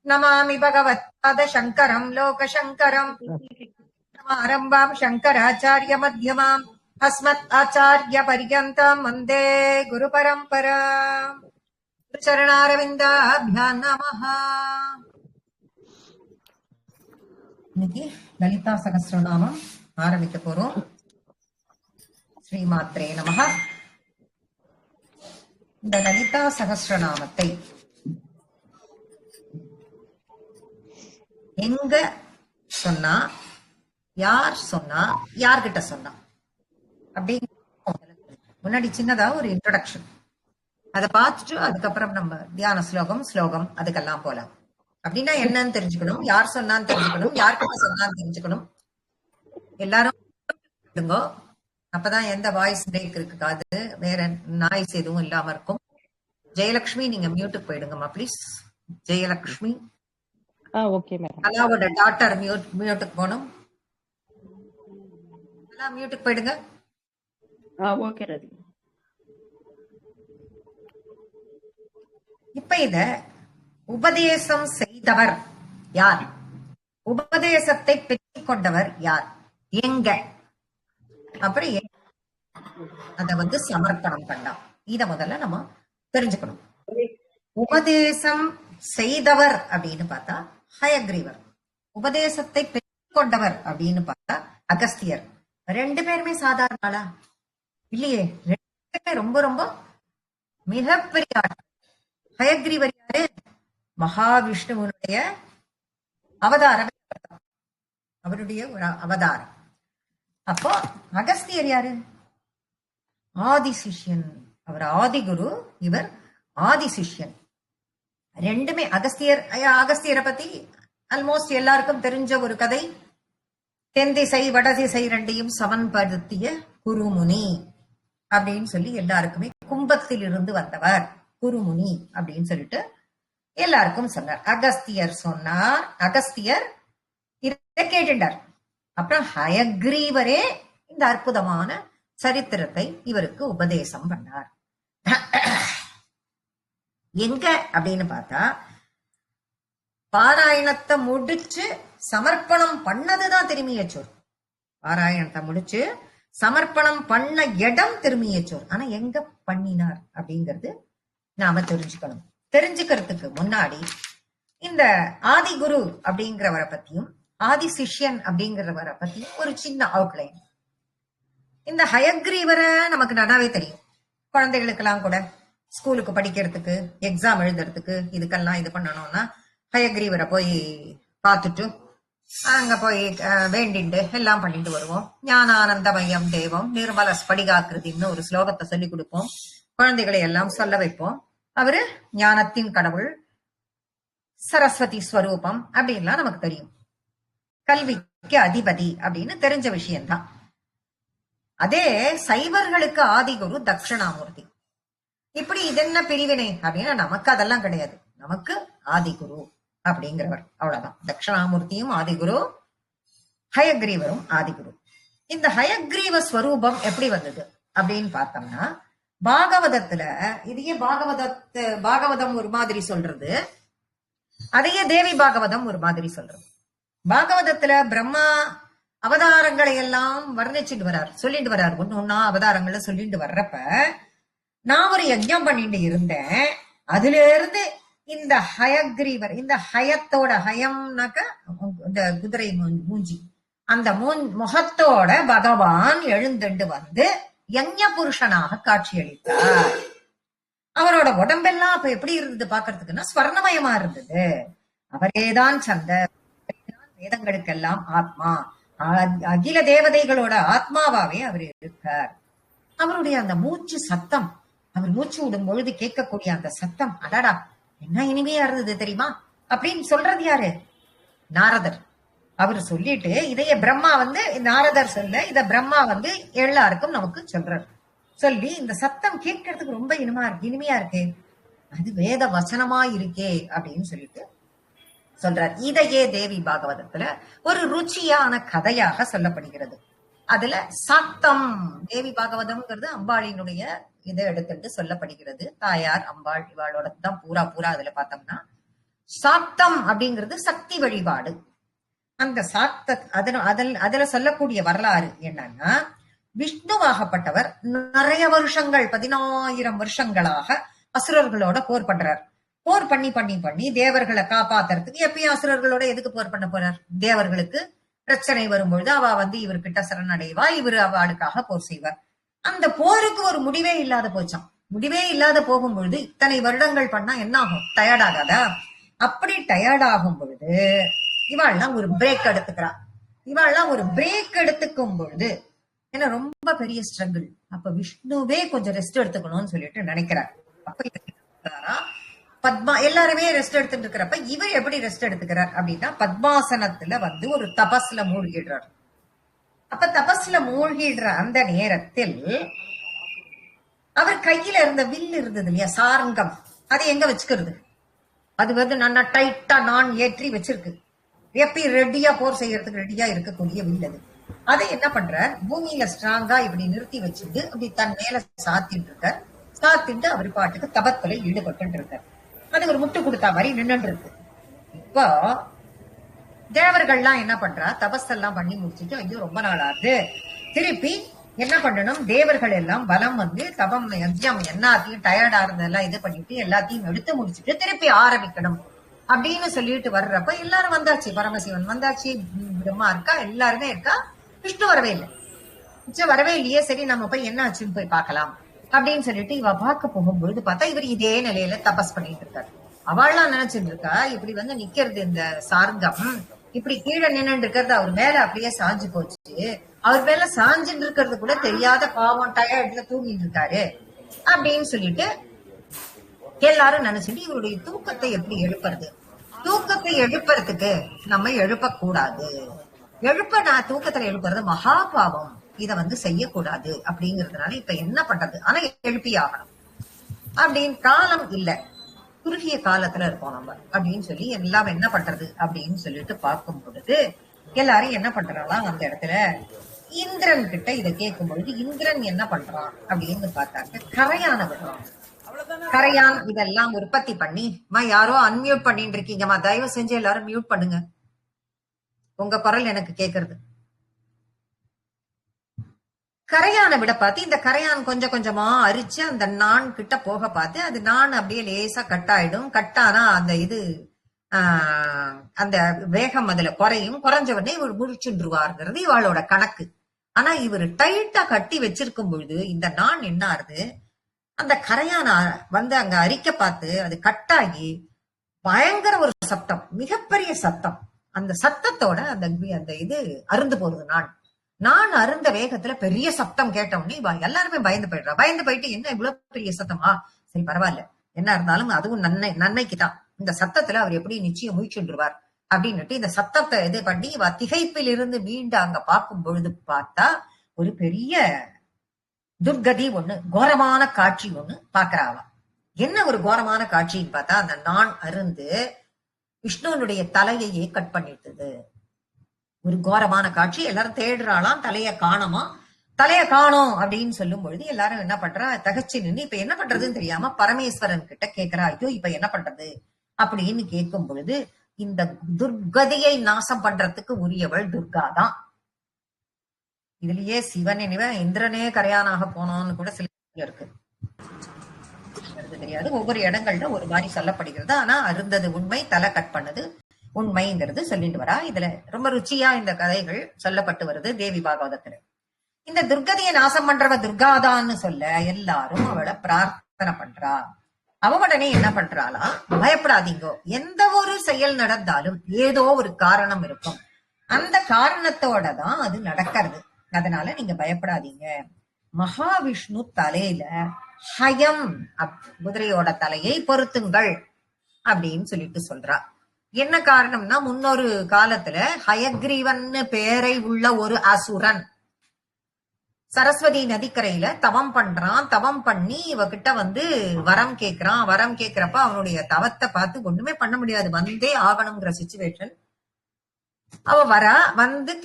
नमामि भगवत्पाद शङ्करम् लोकशङ्करम् आरम्भाम् शङ्कराचार्यमध्यमाम् अस्मत् आचार्यपर्यन्ताम् वन्दे गुरुपरम्पराम् चरणारविन्दाभ्याम् नमः. இன்னைக்கு லலிதா சகஸ்ரநாமம் ஆரம்பிக்க போறோம். ஸ்ரீமாத்ரே நமஹ. இந்த லலிதா சகஸ்ரநாமத்தை எங்க சொன்னா, யார் சொன்னா, யார்கிட்ட சொன்னா அப்படி முன்னாடி சின்னதா ஒரு இன்ட்ரோடக்ஷன், அதை பார்த்துட்டு அதுக்கப்புறம் நம்ம தியான ஸ்லோகம் அதுக்கெல்லாம் போலாம். அப்படின்னா என்னன்னு தெரிஞ்சுக்கணும், யார் சொன்னான்னு தெரிஞ்சுக்கணும், யார்கிட்ட சொன்னான்னு தெரிஞ்சுக்கணும். எல்லாரும் அப்பதான் எந்த வாய்ஸ் பிரேக் இருக்காது, வேற நாய்ஸ் எதுவும் இல்லாம இருக்கும். ஜெயலட்சுமி, நீங்க மியூட்டுக்கு போயிடுங்கம்மா ப்ளீஸ். Jayalakshmi, okay madam. அலாவோட டாட்டர் மியூட்டுக்கு போகணும். அலா மியூட்டுக்கு போயிடுங்க. ஓகே ரதி. இப்ப இத உபதேசம் செய்தவர் யார், உபதேசத்தை பெற்றுக் கொண்டவர் யார், எங்க, அப்புறம் அத சமர்ப்பணம் பண்ணலாம். இத முதல்ல நம்ம தெரிஞ்சுக்கணும். உபதேசம் செய்தவர் அப்படின்னு பார்த்தா ஹயக்ரீவர், உபதேசத்தை பெற்றுக் கொண்டவர் அப்படின்னு பார்த்தா அகஸ்தியர். ரெண்டு பேருமே சாதாரண ஆளா இல்லையே, ரெண்டு பேருமே ரொம்ப ரொம்ப மிகப்பெரிய ஆள். ஹயக்ரீவர் யாரு? மகாவிஷ்ணுவனுடைய அவதாரம், அவருடைய ஒரு அவதாரம். அப்போ அகஸ்தியர் யாரு? ஆதி சிஷ்யன். அவர் ஆதிகுரு, இவர் ஆதி சிஷ்யன். ரெண்டுமே அகஸ்தியரை பத்தி ஆல்மோஸ்ட் எல்லாருக்கும் தெரிஞ்ச ஒரு கதை. தென் திசை வடதிசை ரெண்டையும் சமன்படுத்திய குருமுனி அப்படின்னு சொல்லி எல்லாருக்குமே, கும்பத்தில் இருந்து வந்தவர் குருமுனி அப்படின்னு சொல்லிட்டு எல்லாருக்கும் சொன்னார். அகஸ்தியர் சொன்னார், அகஸ்தியர் இதை கேட்டுட்டார். அப்புறம் ஹயக்ரீவரே இந்த அற்புதமான சரித்திரத்தை இவருக்கு உபதேசம் பண்ணார். எங்க அப்படின்னு பார்த்தா, பாராயணத்தை முடிச்சு சமர்ப்பணம் பண்ணதுதான் திரும்பியச்சோர். பாராயணத்தை முடிச்சு சமர்ப்பணம் பண்ண இடம் திரும்பியச்சோர். ஆனா எங்க பண்ணினார் அப்படிங்கிறது நாம தெரிஞ்சுக்கணும். தெரிஞ்சுக்கிறதுக்கு முன்னாடி இந்த ஆதிகுரு அப்படிங்கிறவரை பத்தியும் ஆதி சிஷ்யன் அப்படிங்கிறவரை பத்தியும் ஒரு சின்ன அவுட்லைன். இந்த ஹயக்ரீவரை நமக்கு நல்லாவே தெரியும். குழந்தைகளுக்கெல்லாம் கூட ஸ்கூலுக்கு படிக்கிறதுக்கு, எக்ஸாம் எழுதுறதுக்கு, இதுக்கெல்லாம் இது பண்ணணும்னா ஹயக்ரீவரை போய் பார்த்துட்டு அங்க போய் வேண்டிண்டு எல்லாம் பண்ணிட்டு வருவோம். ஞானானந்தமயம் தேவம் நிர்மல ஸ்படிகாக்கிருதின்னு ஒரு ஸ்லோகத்தை சொல்லி கொடுப்போம். குழந்தைகளை எல்லாம் சொல்ல வைப்போம். அவரு ஞானத்தின் கடவுள், சரஸ்வதி ஸ்வரூபம் அப்படின்லாம் நமக்கு தெரியும். கல்விக்கு அதிபதி அப்படின்னு தெரிஞ்ச விஷயம்தான். அதே சைவர்களுக்கு ஆதிகுரு தட்சிணாமூர்த்தி. இப்படி இதென்ன பிரிவினை அப்படின்னா நமக்கு அதெல்லாம் கிடையாது. நமக்கு ஆதிகுரு அப்படிங்கிறவர், அவ்வளவுதான். தட்சிணாமூர்த்தியும் ஆதிகுரு, ஹயக்ரீவரும் ஆதிகுரு. இந்த ஹயக்ரீவ ஸ்வரூபம் எப்படி வந்தது அப்படின்னு பார்த்தோம்னா, பாகவதத்துல, இதையே பாகவதம் ஒரு மாதிரி சொல்றது, அதையே தேவி பாகவதம் ஒரு மாதிரி சொல்றது. பாகவதத்துல பிரம்மா அவதாரங்களை எல்லாம் வர்ணிச்சுட்டு வர்றார், சொல்லிட்டு வர்றார். ஒன்னா அவதாரங்களை சொல்லிட்டு வர்றப்ப, நான் ஒரு யஜ்ஞம் பண்ணிட்டு இருந்தேன், அதுல இருந்து இந்த ஹயக்ரீவர், இந்த ஹயத்தோட, ஹயம்னாக்க இந்த குதிரை மூஞ்சி, அந்த முகத்தோட பகவான் எழுந்துண்டு வந்து யஜ்ஞ புருஷனாக காட்சியளித்தார். அவரோட உடம்பெல்லாம் அப்ப எப்படி இருந்தது பாக்குறதுக்குன்னா ஸ்வர்ணமயமா இருந்தது. அவரேதான் சந்த, வேதங்களுக்கெல்லாம் ஆத்மா, அகில தேவதைகளோட ஆத்மாவாவே அவர் இருக்கார். அவருடைய அந்த மூச்சு சத்தம், அவர் மூச்சு விடும் பொழுது கேட்கக்கூடிய அந்த சத்தம், அடடா என்ன இனிமையா இருந்தது தெரியுமா அப்படின்னு சொல்றது யாரு? நாரதர். அவரு சொல்லிட்டு இதைய பிரம்மா நாரதர் சொல்ல, இத பிரம்மா எல்லாருக்கும் நமக்கு சொல்றார். சொல்லி இந்த சத்தம் கேட்கறதுக்கு ரொம்ப இனிமையா இருக்கே, அது வேத வசனமா இருக்கே அப்படின்னு சொல்லிட்டு சொல்றார். இதையே தேவி பாகவதத்துல ஒரு ருச்சியான கதையாக சொல்லப்படுகிறது. அதுல சத்தம், தேவி பாகவதம்ங்கிறது அம்பாளினுடைய இதை எடுத்துட்டு சொல்லப்படுகிறது. தாயார் அம்பாள் இவாளோட தான் பூரா அதுல பார்த்தோம்னா சாக்தம் அப்படிங்கிறது சக்தி வழிபாடு. அந்த சாக்த அதுல சொல்லக்கூடிய வரலாறு என்னன்னா, விஷ்ணுவாகப்பட்டவர் நிறைய வருஷங்கள் 10,000 வருஷங்களாக அசுரர்களோட போர் பண்றார். போர் பண்ணி பண்ணி பண்ணி தேவர்களை காப்பாத்துறதுக்கு எப்பயும் அசுரர்களோட எதுக்கு போர் பண்ண போறார்? தேவர்களுக்கு பிரச்சனை வரும்பொழுது அவ இவர்கிட்ட சரணடைவா, இவர் அவளுக்காக போர் செய்வார். அந்த போருக்கு ஒரு முடிவே இல்லாத போச்சான். முடிவே இல்லாத போகும்பொழுது இத்தனை வருடங்கள் பண்ணா என்ன ஆகும்? டயர்ட் ஆகாதா? அப்படி டயர்ட் ஆகும் பொழுது இவாள்லாம் ஒரு பிரேக் எடுத்துக்கிறா. இவாள்லாம் ஒரு பிரேக் எடுத்துக்கும் பொழுது ஏன்னா ரொம்ப பெரிய ஸ்ட்ரகிள். அப்ப விஷ்ணுவே கொஞ்சம் ரெஸ்ட் எடுத்துக்கணும்னு சொல்லிட்டு நினைக்கிறார். அப்ப பத்மா எல்லாருமே ரெஸ்ட் எடுத்துட்டு இருக்கிறப்ப இவர் எப்படி ரெஸ்ட் எடுத்துக்கிறார் அப்படின்னா, பத்மாசனத்துல ஒரு தபஸ்ல மூழ்கிடுறார். அப்ப தபஸ்ல மூழ்கிடுற அந்த நேரத்தில் அவர் கையில இருந்த வில் இருந்தது இல்லையா, சாரங்கம், அது எங்க வச்சுக்கிறது? அது நல்லா டைட்டா நான் ஏற்றி வச்சிருக்கு. எப்பயும் ரெடியா போர் செய்யறதுக்கு ரெடியா இருக்கக்கூடிய வில் அது. அதை என்ன பண்றார்? பூமியில ஸ்ட்ராங்கா இப்படி நிறுத்தி வச்சுட்டு அப்படி தன் மேல சாத்திட்டு இருக்கார். சாத்திட்டு அவர் பாட்டுக்கு தபத்துல ஈடுபட்டு இருக்கார். அது ஒரு முட்டு கொடுத்தா மாதிரி நின்று இருக்கு. இப்போ தேவர்கள்லாம் என்ன பண்றா? தபஸ் எல்லாம் பண்ணி முடிச்சுட்டு ஐயோ ரொம்ப நாள் ஆகுது, திருப்பி என்ன பண்ணணும்? தேவர்கள் எல்லாம் பலம் தபம் யஜ்யம் எல்லாத்தையும் டயர்டா இருந்ததெல்லாம் இது பண்ணிட்டு எல்லாத்தையும் எடுத்து முடிச்சுட்டு திருப்பி ஆரம்பிக்கணும் அப்படின்னு சொல்லிட்டு வர்றப்ப எல்லாரும் வந்தாச்சு. பரமசிவன் வந்தாச்சு, பிரம்மா இருக்கா, எல்லாருமே இருக்கா. விஷ்ணு வரவே இல்லை. வரவே இல்லையே, சரி நம்ம போய் என்ன ஆச்சுன்னு போய் பார்க்கலாம் அப்படின்னு சொல்லிட்டு இவ பார்க்க போகும்பொழுது பார்த்தா இவர் இதே நிலையில தபஸ் பண்ணிட்டு இருக்காரு. அவள்லாம் நினைச்சிட்டு இருக்கா இப்படி நிக்கிறது இந்த சார்கம் இப்படி கீழே நின்று இருக்கிறது அவர் மேல அப்படியே சாஞ்சு போச்சு. அவர் மேல சாஞ்சுட்டு இருக்கிறது கூட தெரியாத பாவம் டயர்ட்ல தூங்கிட்டு இருக்காரு அப்படின்னு சொல்லிட்டு எல்லாரும் நினைச்சிட்டு இவருடைய தூக்கத்தை எப்படி எழுப்புறது? தூக்கத்தை எழுப்புறதுக்கு நம்ம எழுப்பக்கூடாது. நான் தூக்கத்துல எழுப்புறது மகா பாவம், இத செய்யக்கூடாது அப்படிங்கறதுனால இப்ப என்ன பண்றது? ஆனா எழுப்பி ஆகணும் அப்படின்னு காலம் இல்ல, குறுகிய காலத்துல இருக்கோம் நம்ம அப்படின்னு சொல்லி எல்லாம் என்ன பண்றது அப்படின்னு சொல்லிட்டு பார்க்கும் பொழுது எல்லாரும் என்ன பண்றாங்களா, அந்த இடத்துல இந்திரன் கிட்ட இதை கேட்கும் பொழுது இந்திரன் என்ன பண்றான் அப்படின்னு பார்த்தாக்க கரையான விடுறான். கரையான் இதெல்லாம் உற்பத்தி பண்ணி, யாரோ அன்மியூட் பண்ணிட்டு இருக்கீங்கம்மா, தயவு செஞ்சு எல்லாரும் மியூட் பண்ணுங்க, உங்க குரல் எனக்கு கேக்குறது. கரையான விட பார்த்து இந்த கரையான் கொஞ்சம் கொஞ்சமா அரிச்சு அந்த நான் கிட்ட போக பார்த்து அது நான் அப்படியே லேசா கட்டாயிடும். கட்டானா அந்த அந்த வேகம் அதுல குறையும். குறைஞ்ச உடனே இவர் முடிச்சுருவாருங்கிறது இவளோட கணக்கு. ஆனா இவர் டைட்டா கட்டி வச்சிருக்கும் பொழுது இந்த நான் என்ன ஆறுது? அந்த கரையான அங்க அரிக்க பார்த்து அது கட்டாகி பயங்கர ஒரு சத்தம், மிகப்பெரிய சத்தம். அந்த சத்தத்தோட அந்த அருந்து போகுது. நான் அருந்த வேகத்துல பெரிய சத்தம் கேட்ட உடனே எல்லாருமே பயந்து போயிடுறா. பயந்து போயிட்டு என்ன இவ்வளவு பெரிய சத்தமா? சரி பரவாயில்ல, என்ன இருந்தாலும் அதுவும் நன்மைக்குதான். இந்த சத்தத்துல அவர் எப்படி நிச்சயம் முயற்சின்றுவார் அப்படின்னுட்டு இந்த சத்தத்தை இது பண்ணி திகைப்பில் இருந்து மீண்டு அங்க பார்க்கும் பொழுது பார்த்தா ஒரு பெரிய துர்கதி ஒண்ணு, கோரமான காட்சி ஒண்ணு பாக்குறாவா. என்ன ஒரு கோரமான காட்சின்னு பார்த்தா அந்த நான் அருந்து விஷ்ணுனுடைய தலையையே கட் பண்ணிட்டது. ஒரு கோரமான காட்சி. எல்லாரும் தேடுறாளாம், தலைய காணோமா. தலைய காணோம் அப்படின்னு சொல்லும் பொழுது எல்லாரும் என்ன பண்றா? தகச்சு நின்று இப்ப என்ன பண்றதுன்னு தெரியாம பரமேஸ்வரன் கிட்ட கேக்குறா. ஐயோ இப்ப என்ன பண்றது அப்படின்னு கேட்கும் பொழுது இந்த துர்கதியை நாசம் பண்றதுக்கு உரியவள் துர்காதான். இதுலயே சிவன் இந்திரனே கரையானாக போனோம்னு கூட சில இருக்கு, தெரியாது. ஒவ்வொரு இடங்கள்ல ஒரு மாதிரி சொல்லப்படுகிறது. ஆனா அருந்தது உண்மை, தலை கட் பண்ணது உண்மைங்கிறது சொல்லிட்டு வரா. இதுல ரொம்ப ருச்சியா இந்த கதைகள் சொல்லப்பட்டு வருது தேவி பாகவதத்துல. இந்த துர்கதியை நாசம் பண்றவ துர்காதான்னு சொல்ல எல்லாரும் அவளை பிரார்த்தனை பண்றா. அவ உடனே என்ன பண்றாளா? பயப்படாதீங்கோ, எந்த ஒரு செயல் நடந்தாலும் ஏதோ ஒரு காரணம் இருக்கும், அந்த காரணத்தோட தான் அது நடக்கிறது, அதனால நீங்க பயப்படாதீங்க. மகாவிஷ்ணு தலையில ஹயம் குதிரையோட தலையை பொருத்துங்கள் அப்படின்னு சொல்லிட்டு சொல்றா. என்ன காரணம்னா, முன்னொரு காலத்துல ஹயக்ரீவன் பேரை உள்ள ஒரு அசுரன் சரஸ்வதி நதிக்கரையில தவம் பண்றான். தவம் பண்ணி இவகிட்ட வரம் கேட்கிறான். வரம் கேட்கிறப்ப அவனுடைய தவத்தை பார்த்து ஒண்ணுமே பண்ண முடியாது, வந்தே ஆகணுங்கிற சிச்சுவேஷன். அவ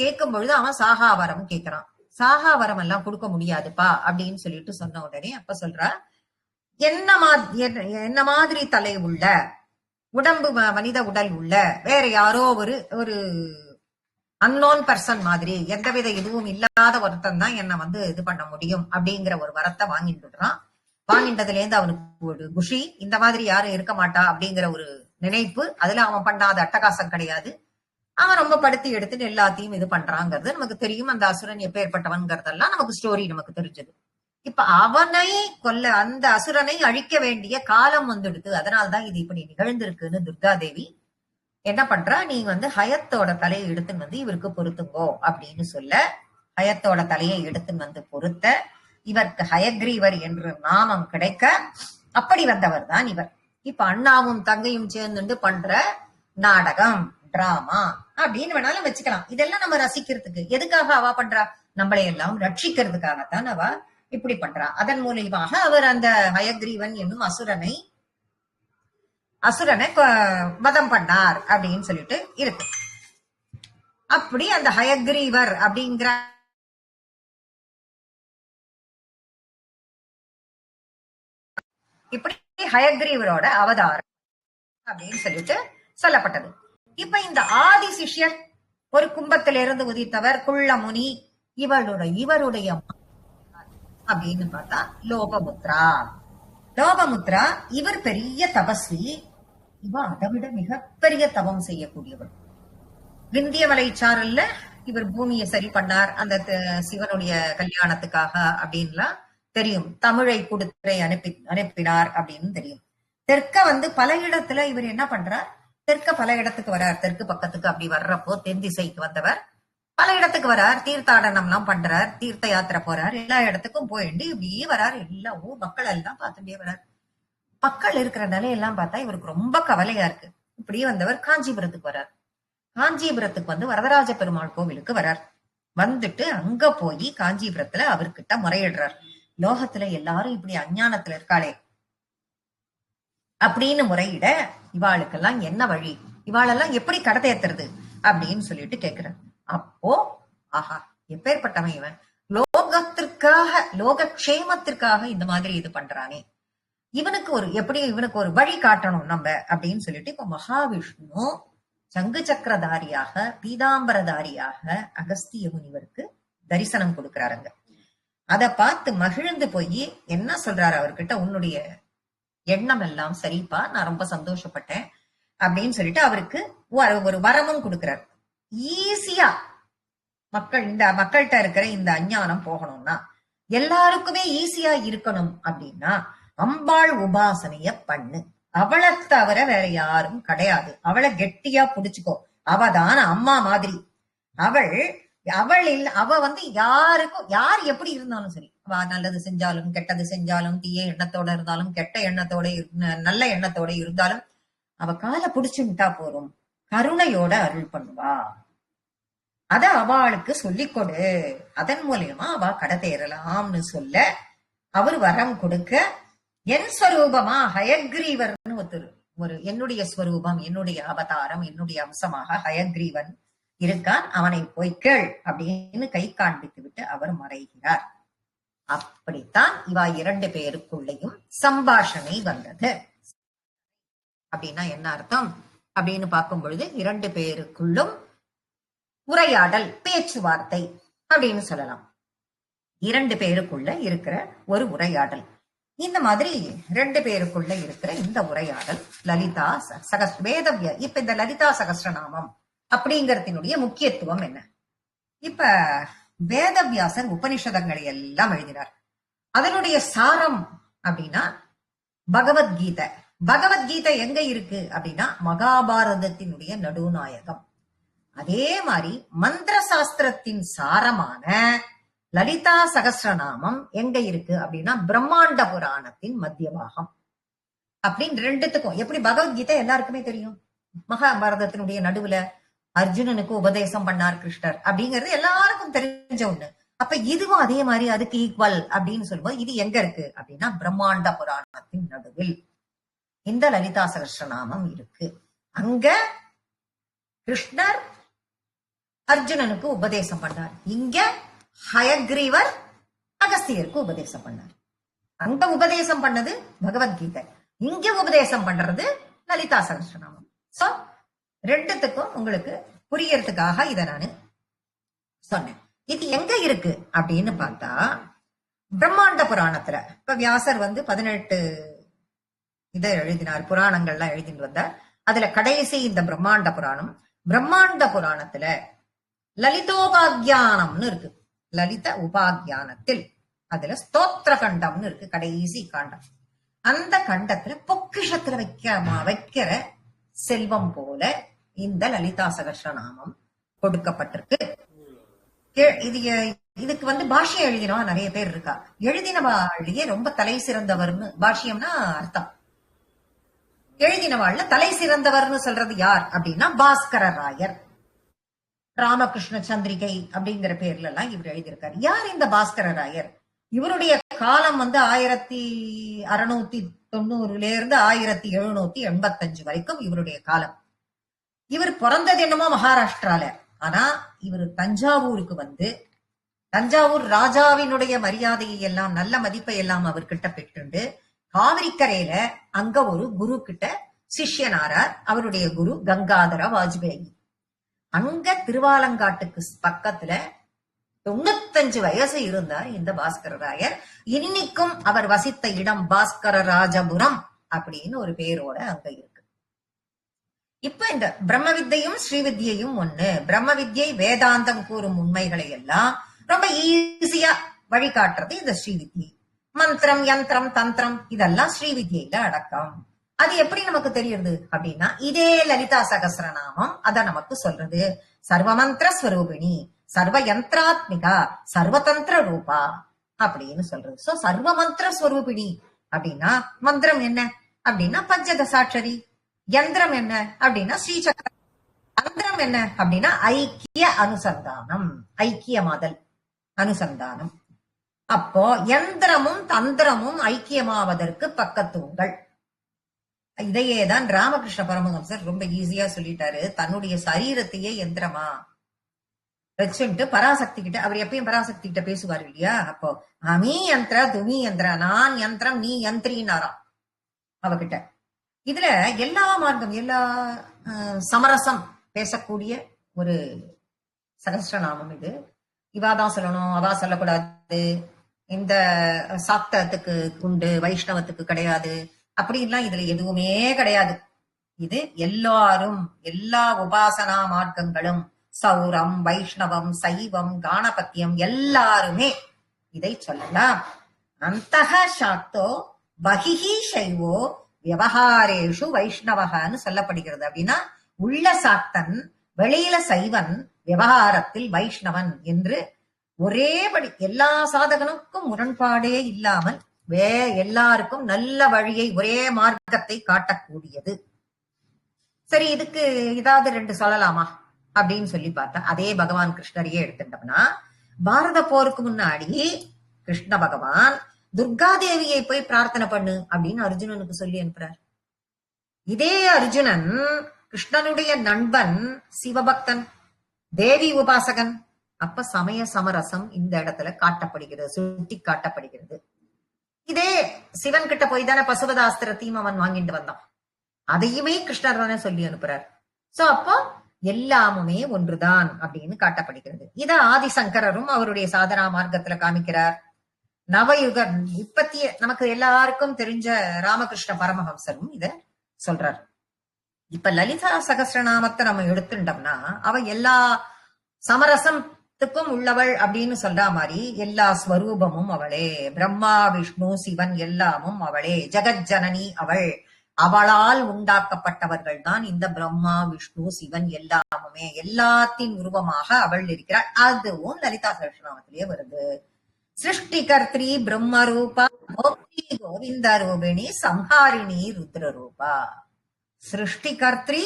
கேட்கும் பொழுது அவன் சாகா வரம் கேட்கிறான். சாகா வரம் எல்லாம் கொடுக்க முடியாதுப்பா அப்படின்னு சொல்லிட்டு சொன்ன உடனே அப்ப சொல்றா, என்ன மாதிரி தலை உள்ள உடம்பு மனித உடல் உள்ள வேற யாரோ ஒரு ஒரு அன்னோன் பர்சன் மாதிரி எந்தவித இதுவும் இல்லாத ஒருத்தன் தான் என்ன இது பண்ண முடியும் அப்படிங்கிற ஒரு வரத்தை வாங்கிட்டுறான். வாங்கிட்டதுல இருந்து அவனுக்கு ஒரு குஷி, இந்த மாதிரி யாரும் இருக்க மாட்டா அப்படிங்கிற ஒரு நினைப்பு. அதுல அவன் பண்ணாத அட்டகாசம் கிடையாது. அவன் ரொம்ப படுத்தி எடுத்துட்டு எல்லாத்தையும் இது பண்றாங்கிறது நமக்கு தெரியும். அந்த அசுரன் எப்பேற்பட்டவன்கிறதெல்லாம் நமக்கு ஸ்டோரி நமக்கு தெரிஞ்சது. இப்ப அவனை கொல்ல, அந்த அசுரனை அழிக்க வேண்டிய காலம் வந்துடுது. அதனால்தான் இது இப்படி நிகழ்ந்திருக்குன்னு துர்காதேவி என்ன பண்றா, நீ ஹயத்தோட தலையை எடுத்துன்னு இவருக்கு பொருத்துங்கோ அப்படின்னு சொல்ல, ஹயத்தோட தலையை எடுத்துன்னு பொருத்த இவருக்கு ஹயக்ரீவர் என்று நாமம் கிடைக்க அப்படி வந்தவர் தான் இவர். இப்ப அண்ணாவும் தங்கையும் சேர்ந்துட்டு பண்ற நாடகம், டிராமா அப்படின்னு வேணாலும் வச்சுக்கலாம். இதெல்லாம் நம்ம ரசிக்கிறதுக்கு. எதுக்காக அவ பண்றா? நம்மளை எல்லாம் ரட்சிக்கிறதுக்காகத்தான் அவ இப்படி பண்றா. அதன் மூலியமாக அவர் அந்த ஹயக்ரீவன் என்னும் அசுரனை வதம் பண்ணார் அப்படின்னு சொல்லிட்டு இருக்கு. அப்படி அந்த ஹயக்ரீவர் அப்படிங்கிற இப்படி ஹயக்ரீவரோட அவதாரம் அப்படின்னு சொல்லிட்டு சொல்லப்பட்டது. இப்ப இந்த ஆதி சிஷ்யர் ஒரு கும்பத்திலிருந்து உதித்தவர் குள்ளமுனி, இவருடைய அப்படின்னு பார்த்தா லோபமுத்ரா. லோபமுத்ரா இவர் பெரிய தபஸ்வி. இவ அதை விட மிகப்பெரிய தவம் செய்யக்கூடியவர். விந்தியமலை சாரல்ல இவர் பூமியை சரி பண்ணார் அந்த சிவனுடைய கல்யாணத்துக்காக அப்படின்லாம் தெரியும். தமிழை கொடுத்து அனுப்பினார் அப்படின்னு தெரியும். தெற்க பல இடத்துல இவர் என்ன பண்றார், தெற்க பல இடத்துக்கு வரார். தெற்கு பக்கத்துக்கு அப்படி வர்றப்போ தென் திசைக்கு வந்தவர் பல இடத்துக்கு வரார். தீர்த்தாடனம் எல்லாம் பண்றார், தீர்த்த யாத்திரை போறார், எல்லா இடத்துக்கும் போயிட்டு இப்படியே வரார். எல்லா மக்கள் எல்லாம் பார்த்துட்டே வரார். மக்கள் இருக்கிற நிலையெல்லாம் பார்த்தா இவருக்கு ரொம்ப கவலையா இருக்கு. இப்படியே வந்தவர் காஞ்சிபுரத்துக்கு வரார். காஞ்சிபுரத்துக்கு வரதராஜ பெருமாள் கோவிலுக்கு வரார். வந்துட்டு அங்க போய் காஞ்சிபுரத்துல அவர்கிட்ட முறையிடுறார். லோகத்துல எல்லாரும் இப்படி அஞ்ஞானத்துல இருக்காளே அப்படின்னு முறையிட, இவாளுக்கெல்லாம் என்ன வழி, இவாளெல்லாம் எப்படி கடத்தேத்துறது அப்படின்னு சொல்லிட்டு கேட்கிறார். அப்போ ஆஹா, எப்பேற்பட்டவன் இவன், லோகத்திற்காக லோகக்ஷேமத்திற்காக இந்த மாதிரி இது பண்றானே, இவனுக்கு ஒரு வழி காட்டணும் நம்ம அப்படின்னு சொல்லிட்டு இப்ப மகாவிஷ்ணு சங்கு சக்கரதாரியாக பீதாம்பரதாரியாக அகஸ்திய முனிவருக்கு தரிசனம் கொடுக்கிறாருங்க. அதை பார்த்து மகிழ்ந்து போய் என்ன சொல்றாரு அவர்கிட்ட, உன்னுடைய எண்ணம் எல்லாம் சரிப்பா, நான் ரொம்ப சந்தோஷப்பட்டேன் அப்படின்னு சொல்லிட்டு அவருக்கு ஒரு வரமும் கொடுக்கிறார். ஈஸியா மக்கள்கிட்ட இருக்கிற இந்த அஞ்ஞானம் போகணும்னா, எல்லாருக்குமே ஈஸியா இருக்கணும் அப்படின்னா அம்பாள் உபாசனைய பண்ணு. அவளை தவிர வேற யாரும் கிடையாது. அவளை கெட்டியா புடிச்சுக்கோ. அவதான் அம்மா மாதிரி. அவ யாருக்கும், யார் எப்படி இருந்தாலும் சரி, அவ நல்லது செஞ்சாலும் கெட்டது செஞ்சாலும், தீய எண்ணத்தோட இருந்தாலும் கெட்ட எண்ணத்தோட நல்ல எண்ணத்தோட இருந்தாலும் அவ காலை புடிச்சுட்டா போறோம், கருணையோட அருள் பண்ணுவா. அத அவளுக்கு சொல்லிக் கொடு. அதன் மூலியமா அவ கடை தேரலாம்னு சொல்ல அவர் வரம் கொடுக்க, என் ஸ்வரூபமா ஹயக்ரீவர்னு ஒரு என்னுடைய ஸ்வரூபம், என்னுடைய அவதாரம், என்னுடைய அம்சமாக ஹயக்ரீவன் இருக்கான், அவனை போய் கேள் அப்படின்னு கை காண்பித்து விட்டு அவர் மறைகிறார். அப்படித்தான் இவா இரண்டு பேருக்குள்ளேயும் சம்பாஷணை வந்தது. அப்படின்னா என்ன அர்த்தம் அப்படின்னு பார்க்கும் பொழுது, இரண்டு பேருக்குள்ளும் உரையாடல், பேச்சுவார்த்தை அப்படின்னு சொல்லலாம். இரண்டு பேருக்குள்ள இருக்கிற ஒரு உரையாடல். இந்த மாதிரி ரெண்டு பேருக்குள்ள இருக்கிற இந்த உரையாடல் லலிதா வேதவ்ய. இப்ப இந்த லலிதா சகஸ்ரநாமம் அப்படிங்கறதினுடைய முக்கியத்துவம் என்ன? இப்ப வேதவியாசர் உபனிஷதங்களை எல்லாம் எழுதினார். அதனுடைய சாரம் அப்படின்னா பகவத்கீதை. பகவத்கீதை எங்க இருக்கு அப்படின்னா மகாபாரதத்தினுடைய நடுநாயகம். அதே மாதிரி மந்திர சாஸ்திரத்தின் சாரமான லலிதா சகஸ்ரநாமம் எங்க இருக்கு அப்படின்னா பிரம்மாண்ட புராணத்தின் மத்திய பாகம். அப்படின்னு ரெண்டுத்துக்கும், எப்படி பகவத்கீதை எல்லாருக்குமே தெரியும், மகாபாரதத்தினுடைய நடுவுல அர்ஜுனனுக்கு உபதேசம் பண்ணார் கிருஷ்ணர் அப்படிங்கிறது எல்லாருக்கும் தெரிஞ்ச ஒண்ணு. அப்ப இதுவும் அதே மாதிரி அதுக்கு ஈக்குவல் அப்படின்னு சொல்லும்போது இது எங்க இருக்கு அப்படின்னா பிரம்மாண்ட புராணத்தின் நடுவில் இந்த லலிதா சகஸ்ரநாமம் இருக்கு. அங்க கிருஷ்ணர் அர்ஜுனனுக்கு உபதேசம் பண்ணார், இங்க ஹயக்ரீவர் அகஸ்தியருக்கு உபதேசம் பண்ணார். அங்க உபதேசம் பண்ணது பகவத்கீதை, இங்க உபதேசம் பண்றது லலிதா சகஸ்ரநாமம். சோ ரெண்டுத்துக்கும் உங்களுக்கு புரியறதுக்காக இத நான் சொன்னேன். இது எங்க இருக்கு அப்படின்னு பார்த்தா பிரம்மாண்ட புராணத்துல. இப்ப வியாசர் 18 இதை எழுதினார், புராணங்கள்லாம் எழுதிட்டு வந்தார். அதுல கடைசி இந்த பிரம்மாண்ட புராணம். பிரம்மாண்ட புராணத்துல லலிதோபாக்கியானம்னு இருக்கு. லலித உபாக்கியானத்தில் அதுல ஸ்தோத்திர கண்டம்னு இருக்கு, கடைசி காண்டம். அந்த கண்டத்துல பொக்கிஷத்துல வைக்கிற செல்வம் போல இந்த லலிதா சகஸ்ரநாமம் கொடுக்கப்பட்டிருக்கு. இதுக்கு பாஷ்யம் எழுதினவா நிறைய பேர் இருக்கா. எழுதினவாழ்லயே ரொம்ப தலை சிறந்தவர்னு, பாஷ்யம்னா அர்த்தம், எழுதினவாழ்ல தலை சிறந்தவர்னு சொல்றது யார் அப்படின்னா பாஸ்கர ராயர். ராமகிருஷ்ண சந்திரிகை அப்படிங்கிற பேர்ல எல்லாம் இவர் எழுதியிருக்காரு. யார் இந்த பாஸ்கர ராயர்? இவருடைய காலம் 1690 இருந்து 1785 வரைக்கும் இவருடைய காலம். இவர் பிறந்தது என்னமோ மகாராஷ்டிரால. ஆனா இவர் தஞ்சாவூருக்கு தஞ்சாவூர் ராஜாவினுடைய மரியாதையை எல்லாம், நல்ல மதிப்பை எல்லாம் அவர்கிட்ட பெற்றுண்டு காவிரிக்கரையில அங்க ஒரு குரு கிட்ட சிஷ்யனாரார். அவருடைய குரு கங்காதர வாஜ்பேயி. அங்க திருவாலங்காட்டுக்கு பக்கத்துல 95 வயசு இருந்தார் இந்த பாஸ்கர ராயர். இன்னைக்கும் அவர் வசித்த இடம் பாஸ்கர ராஜபுரம் அப்படின்னு ஒரு பேரோட அங்க இருக்கு. இப்ப இந்த பிரம்ம வித்தையும் ஸ்ரீவித்யையும் ஒண்ணு. பிரம்ம வித்யை வேதாந்தம் கூறும் உண்மைகளை எல்லாம் ரொம்ப ஈஸியா வழிகாட்டுறது இந்த ஸ்ரீவித்யை. மந்திரம், யந்திரம், தந்திரம் இதெல்லாம் ஸ்ரீவித்யில அடக்கம். அது எப்படி நமக்கு தெரியுது அப்படின்னா இதே லலிதா சகஸ்ரநாமம் அத நமக்கு சொல்றது. சர்வமந்திர ஸ்வரூபிணி, சர்வ யந்திராத்மிகா, சர்வதந்திர ரூபா அப்படின்னு சொல்றது. சோ சர்வமந்திர ஸ்வரூபிணி அப்படின்னா மந்திரம் என்ன அப்படின்னா பஞ்சதசாட்சரி, யந்திரம் என்ன அப்படின்னா ஸ்ரீசக்கர, தந்திரம் என்ன அப்படின்னா ஐக்கிய அனுசந்தானம், ஐக்கியமாதல் அனுசந்தானம். அப்போ யந்திரமும் தந்திரமும் ஐக்கியமாவதற்கு பக்கத்தூண்கள். இதையேதான் ராமகிருஷ்ண பரமஹம்சர் ரொம்ப ஈஸியா சொல்லிட்டாரு. தன்னுடைய சரீரத்தையே யந்திரமா வச்சுட்டு பராசக்தி கிட்ட, அவர் எப்பயும் பராசக்தி கிட்ட பேசுவார் இல்லையா, அப்போ அமீ யந்திர துமி யந்திர, நான் யந்திரம் நீ யந்திரினாராம் அவகிட்ட. இதுல எல்லா மார்க்கம், எல்லா சமரசம் பேசக்கூடிய ஒரு சகஸ்ரநாமம் இது. இவாதான் சொல்லணும், அவா சொல்லக்கூடாது, இந்த சாக்தத்துக்கு உண்டு, வைஷ்ணவத்துக்கு கிடையாது, அப்படின்லாம் இதுல எதுவுமே கிடையாது. இது எல்லாரும், எல்லா உபாசனா மார்க்கங்களும், சௌரம், வைஷ்ணவம், சைவம், காணபத்தியம் எல்லாருமே இதை சொல்லலாம். அந்தஹ சாக்தோ பகிஹி சைவோ விவகாரேஷு வைஷ்ணவகான்னு சொல்லப்படுகிறது. அப்படின்னா உள்ள சாக்தன், வெளியில சைவன், விவகாரத்தில் வைஷ்ணவன் என்று ஒரேபடி எல்லா சாதகனுக்கும் முரண்பாடே இல்லாமல் எல்லாருக்கும் நல்ல வழியை, ஒரே மார்க்கத்தை காட்டக்கூடியது. சரி, இதுக்கு ஏதாவது 2 சொல்லலாமா அப்படின்னு சொல்லி பார்த்தா, அதே பகவான் கிருஷ்ணரையே எடுத்துட்டோம்னா, பாரத போருக்கு முன்னாடி கிருஷ்ண பகவான் துர்காதேவியை போய் பிரார்த்தனை பண்ணு அப்படின்னு அர்ஜுனனுக்கு சொல்லி அனுப்புறார். இதே அர்ஜுனன் கிருஷ்ணனுடைய நண்பன், சிவபக்தன், தேவி உபாசகன். அப்ப சமய சமரசம் இந்த இடத்துல காட்டப்படுகிறது, சுட்டி காட்டப்படுகிறது. இதே சிவன் கிட்ட போய் தானே பசுபதாஸ்திரத்தையும் அவன் வாங்கிட்டு வந்தான். அதையுமே கிருஷ்ணர் தானே சொல்லி அனுப்புறார். சோ அப்போ எல்லாமுமே ஒன்றுதான் அப்படின்னு காட்டப்படுகிறது. இத ஆதிசங்கரரும் அவருடைய சாதனா மார்க்கத்துல காமிக்கிறார். நவயுக இப்பத்திய நமக்கு எல்லாருக்கும் தெரிஞ்ச ராமகிருஷ்ண பரமஹம்சரும் இத சொல்றார். இப்ப லலிதா சகஸ்ரநாமத்தை நம்ம எடுத்துட்டோம்னா, அவ எல்லா சமரசத்துக்கும் உள்ளவள் அப்படின்னு சொல்ற மாதிரி எல்லா ஸ்வரூபமும் அவளே. பிரம்மா, விஷ்ணு, சிவன் எல்லாமும் அவளே. ஜெகஜனனி அவள். அவளால் உண்டாக்கப்பட்டவர்கள் தான் இந்த பிரம்மா, விஷ்ணு, சிவன் எல்லாமுமே. எல்லாத்தின் உருவமாக அவள் இருக்கிறாள். அதுவும் லலிதா சகஸ்ரநாமத்திலேயே வருது. சிருஷ்டிகர்த்ரி பிரம்ம ரூபா, கோவிந்த ரூபிணி, சம்ஹாரிணி ருத்ர ரூபா. சிருஷ்டிகர்த்ரி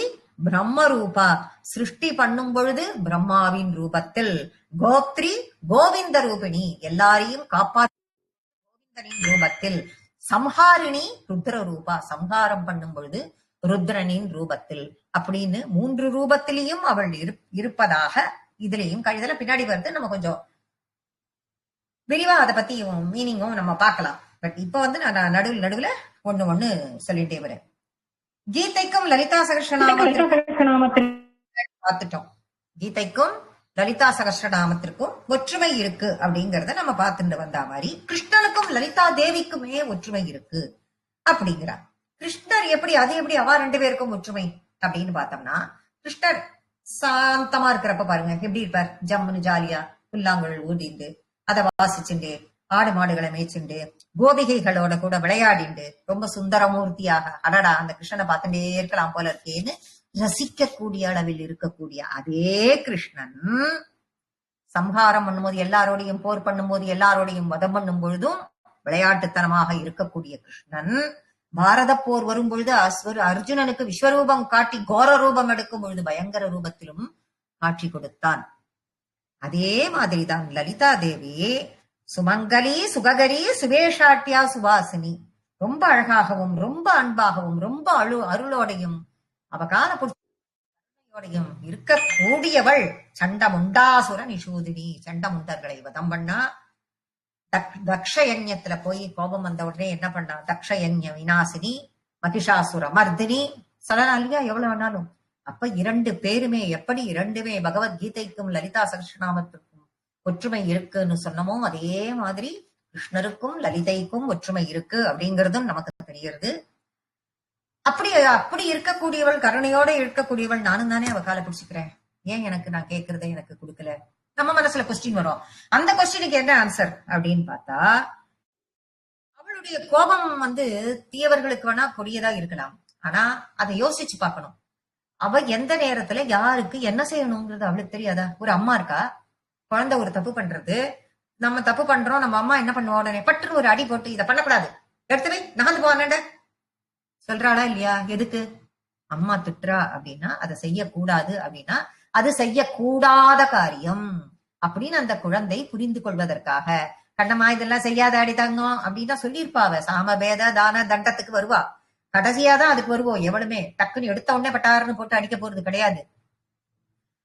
பிரம்ம ரூபா, சிருஷ்டி பண்ணும் பொழுது பிரம்மாவின் ரூபத்தில், கோத்ரி கோவிந்த ரூபிணி, எல்லாரையும் கோவிந்தனின் ரூபத்தில், சம்ஹாரிணி ருத்ர ரூபா, சம்ஹாரம் பண்ணும் பொழுது ருத்ரனின் ரூபத்தில், அப்படின்னு 3 ரூபத்திலையும் அவள் இருப்பதாக இதுலயும் கழுதல பின்னாடி வருது. நம்ம கொஞ்சம் விரிவா அதை பத்தி மீனிங்கும் நம்ம பார்க்கலாம். பட் இப்ப நான் நடுவுல ஒண்ணு சொல்லிட்டே வரேன். கீதைக்கும் லலிதா சகஸ்ரநாமத்திற்கும் சகஸ்ரநாமத்தில் பார்த்துட்டோம். கீதைக்கும் லலிதா சகஸ்ரநாமத்திற்கும் ஒற்றுமை இருக்கு அப்படிங்கறத நம்ம பார்த்துட்டு வந்த மாதிரி கிருஷ்ணனுக்கும் லலிதா தேவிக்குமே ஒற்றுமை இருக்கு அப்படிங்கிறார். கிருஷ்ணர் எப்படி, அது எப்படி அவா ரெண்டு பேருக்கும் ஒற்றுமை அப்படின்னு பார்த்தோம்னா, கிருஷ்ணர் சாந்தமா இருக்கிறப்ப பாருங்க எப்படி இருப்பார், ஜம்முன்னு ஜாலியா புல்லாங்குழல் ஊடிண்டு அதை வாசிச்சுண்டு ஆடு மாடுகளை மேய்ச்சுண்டு கோபிகைகளோட கூட விளையாடிண்டு ரொம்ப சுந்தரமூர்த்தியாக அடடா அந்த கிருஷ்ணனை பார்த்துட்டே இருக்கலாம் போல இருக்கேன்னு ரசிக்கக்கூடிய அளவில் இருக்கக்கூடிய அதே கிருஷ்ணன் சம்ஹாரம் பண்ணும்போது, எல்லாரோடையும் போர் பண்ணும்போது, எல்லாரோடையும் வதம் பண்ணும் பொழுதும் விளையாட்டுத்தனமாக இருக்கக்கூடிய கிருஷ்ணன் பாரத போர் வரும் பொழுது அர்ஜுனனுக்கு விஸ்வரூபம் காட்டி கோர ரூபம் எடுக்கும் பொழுது பயங்கர ரூபத்திலும் காட்சி கொடுத்தான். அதே மாதிரிதான் லலிதா தேவி சுமங்கலி சுககரி சுவேஷாட்டியா சுவாசினி, ரொம்ப அழகாகவும் ரொம்ப அன்பாகவும் ரொம்ப அருளோடையும் அவகால புடியோடையும் இருக்கக்கூடியவள். சண்டமுண்டாசுர நிஷூதினி, சண்டமுண்டர்களை வதம் பண்ணா. தக்ஷயஜ்யத்துல போய் கோபம் வந்த உடனே என்ன பண்ணா, தக்ஷயஜ்ய விநாசினி மகிஷாசுர மர்தினி சொல்லலாம் இல்லையா, எவ்வளவு வேணாலும். அப்ப இரண்டு பேருமே எப்படி இரண்டுமே பகவத்கீதைக்கும் லலிதா சகஸ்ரநாமத்திற்கும் ஒற்றுமை இருக்குன்னு சொன்னமோ அதே மாதிரி கிருஷ்ணருக்கும் லலிதைக்கும் ஒற்றுமை இருக்கு அப்படிங்கறதும் நமக்கு தெரிகிறது. அப்படி இருக்கக்கூடியவள், கருணையோட இருக்கக்கூடியவள், நானும் தானே அவ காலை பிடிச்சுக்கிறேன், ஏன் எனக்கு நான் கேட்கறதை எனக்கு கொடுக்கல, நம்ம மனசுல கொஸ்டின் வரும். அந்த கொஸ்டினுக்கு என்ன ஆன்சர் அப்படின்னு பார்த்தா, அவளுடைய கோபம் தீயவர்களுக்கு வேணா கொடியதா இருக்கலாம், ஆனா அதை யோசிச்சு பார்க்கணும். அவ எந்த நேரத்துல யாருக்கு என்ன செய்யணுங்கிறது அவளுக்கு தெரியாதா? ஒரு அம்மா இருக்கா, குழந்தை ஒரு தப்பு பண்றது, நம்ம தப்பு பண்றோம், நம்ம அம்மா என்ன பண்ணுவோம், உடனே பட்டு ஒரு அடி போட்டு இதை பண்ணக்கூடாது, எடுத்து வை நகர்ந்து போன சொல்றாளா இல்லையா? எதுக்கு? அம்மா திட்டுறா அப்படின்னா அதை செய்யக்கூடாது, அப்படின்னா அது செய்யக்கூடாத காரியம் அப்படின்னு அந்த குழந்தை புரிந்து கொள்வதற்காக. கண்ணம்மா இதெல்லாம் செய்யாத அடித்தாங்க அப்படின்னா சொல்லியிருப்பாவ. சாமபேத தான தண்டத்துக்கு வருவா, கடைசியாதான் அதுக்கு வருவோம். எவளுமே டக்குன்னு எடுத்த உடனே பட்டாருன்னு போட்டு அடிக்க போறது கிடையாது.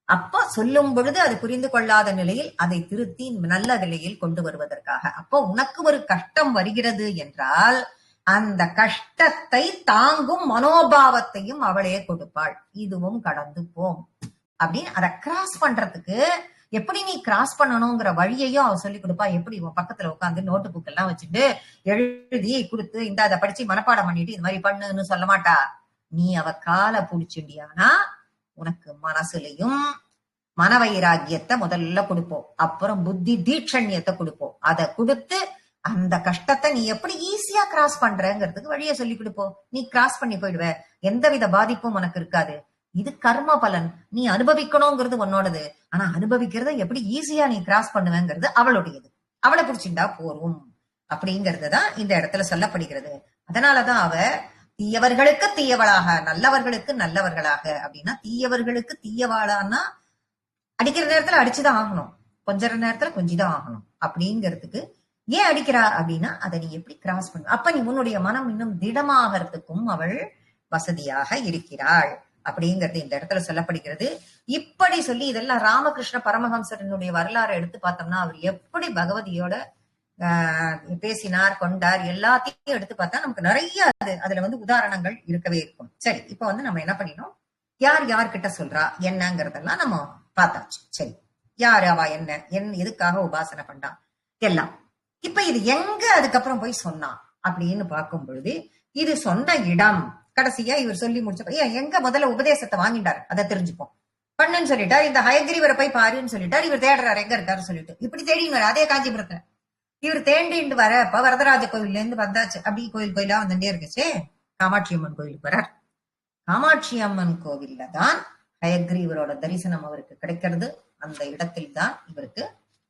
அப்ப சொல்லும் பொழுது அது புரிந்து கொள்ளாத நிலையில் அதை திருத்தி நல்ல நிலையில் கொண்டு வருவதற்காக. அப்போ உனக்கு ஒரு கஷ்டம் வருகிறது என்றால் அந்த கஷ்டத்தை தாங்கும் மனோபாவத்தையும் அவளே கொடுப்பாள். இதுவும் கடந்து போம் அப்படின்னு அதை கிராஸ் பண்றதுக்கு எப்படி நீ கிராஸ் பண்ணணுங்கிற வழியையும் அவ சொல்லி கொடுப்பா. எப்படி உன் பக்கத்துல உட்காந்து நோட்டு புக் எல்லாம் வச்சுட்டு எழுதி கொடுத்து இந்த அதை படிச்சு மனப்பாடம் பண்ணிட்டு இது மாதிரி பண்ணுன்னு சொல்ல மாட்டா. நீ அவ காலை புடிச்சுண்டியானா உனக்கு மனசுலையும் மனவைராகியத்தை முதல்ல கொடுப்போம், அப்புறம் புத்தி தீட்சண்யத்தை கொடுப்போம். அதை கொடுத்து அந்த கஷ்டத்தை நீ எப்படி ஈஸியா கிராஸ் பண்றங்கிறதுக்கு வழியை சொல்லி கொடுப்போம். நீ கிராஸ் பண்ணி போயிடுவ, எந்தவித பாதிப்பும் உனக்கு இருக்காது. இது கர்ம பலன், நீ அனுபவிக்கணுங்கிறது உன்னோடது, ஆனா அனுபவிக்கிறத எப்படி ஈஸியா நீ கிராஸ் பண்ணுவேங்கிறது அவளுடையது. அவளை புடிச்சுட்டா போரும் அப்படிங்கறதுதான் இந்த இடத்துல சொல்லப்படுகிறது. அதனாலதான் அவ தீயவர்களுக்கு தீயவளாக நல்லவர்களுக்கு நல்லவர்களாக அப்படின்னா, தீயவர்களுக்கு தீயவாளான்னா அடிக்கிற நேரத்துல அடிச்சுதான் ஆகணும், கொஞ்ச நேரத்துல கொஞ்சிதான் ஆகணும் அப்படிங்கிறதுக்கு. ஏன் அடிக்கிறா அப்படின்னா அதை நீ எப்படி கிராஸ் பண்ண, அப்ப நீ உன்னுடைய மனம் இன்னும் திடமாகறதுக்கும் அவள் வசதியாக இருக்கிறாள் அப்படிங்கிறது இந்த இடத்துல சொல்லப்படுகிறது. இப்படி சொல்லி இதெல்லாம் ராமகிருஷ்ண பரமஹம்சரனுடைய வரலாறு எடுத்து பார்த்தோம்னா அவர் எப்படி பகவதியோட பேசினார் கொண்டார் எல்லாத்தையும் எடுத்து பார்த்தா நமக்கு நிறைய அதுல உதாரணங்கள் இருக்கவே இருக்கும். சரி, இப்ப நம்ம என்ன பண்ணினோம், யார் யார்கிட்ட சொல்றா என்னங்கிறதெல்லாம் நம்ம பார்த்தாச்சு. சரி, யாரு அவ, என்ன எதுக்காக உபாசனை பண்ணா எல்லாம். இப்ப இது எங்க அதுக்கப்புறம் போய் சொன்னா அப்படின்னு பார்க்கும் பொழுது, இது சொன்ன இடம் கடைசியா இவர் சொல்லி முடிச்சப்ப எங்க முதல்ல உபதேசத்தை வாங்கிட்டாரு அதை தெரிஞ்சுப்போம். பண்ணுன்னு சொல்லிட்டார், இந்த ஹயகிரிவரை போய் பாருன்னு சொல்லிட்டார். இவர் தேடுறாரு எங்க இருக்காரு சொல்லிட்டு, இப்படி தேடின்னு அதே காஞ்சிபுரத்துல இவர் தேண்டிட்டு வர இப்ப வரதராஜ கோயில்ல இருந்து வந்தாச்சு. அப்படி கோயிலா வந்துட்டே இருக்குச்சு. காமாட்சி அம்மன் கோயிலுக்கு வரார். காமாட்சி அம்மன் கோவில்ல தான் ஹயக்ரீவரோட தரிசனம் அவருக்கு கிடைக்கிறது. அந்த இடத்தில் தான் இவருக்கு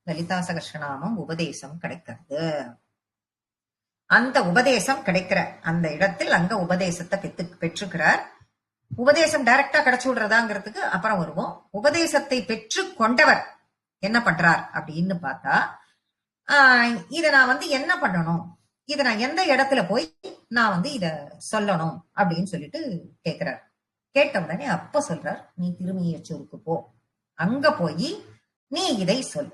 லலிதா சகஸ்ரநாமம் உபதேசம் கிடைக்கிறது. அந்த உபதேசம் கிடைக்கிற அந்த இடத்தில் அங்க உபதேசத்தை பெற்றுக்கிறார். உபதேசம் டைரக்டா கிடைச்சு விடுறதாங்கிறதுக்கு அப்புறம் வருவோம். உபதேசத்தை பெற்று கொண்டவர் என்ன பண்றார் அப்படின்னு பார்த்தா, இத நான் என்ன பண்ணணும், இத நான் எந்த இடத்துல போய் நான் இத சொல்லணும் அப்படின்னு சொல்லிட்டு கேட்கிறார். கேட்ட உடனே அப்ப சொல்றார், நீ திருமியச்சூருக்கு போ, அங்க போய் நீ இதை சொல்.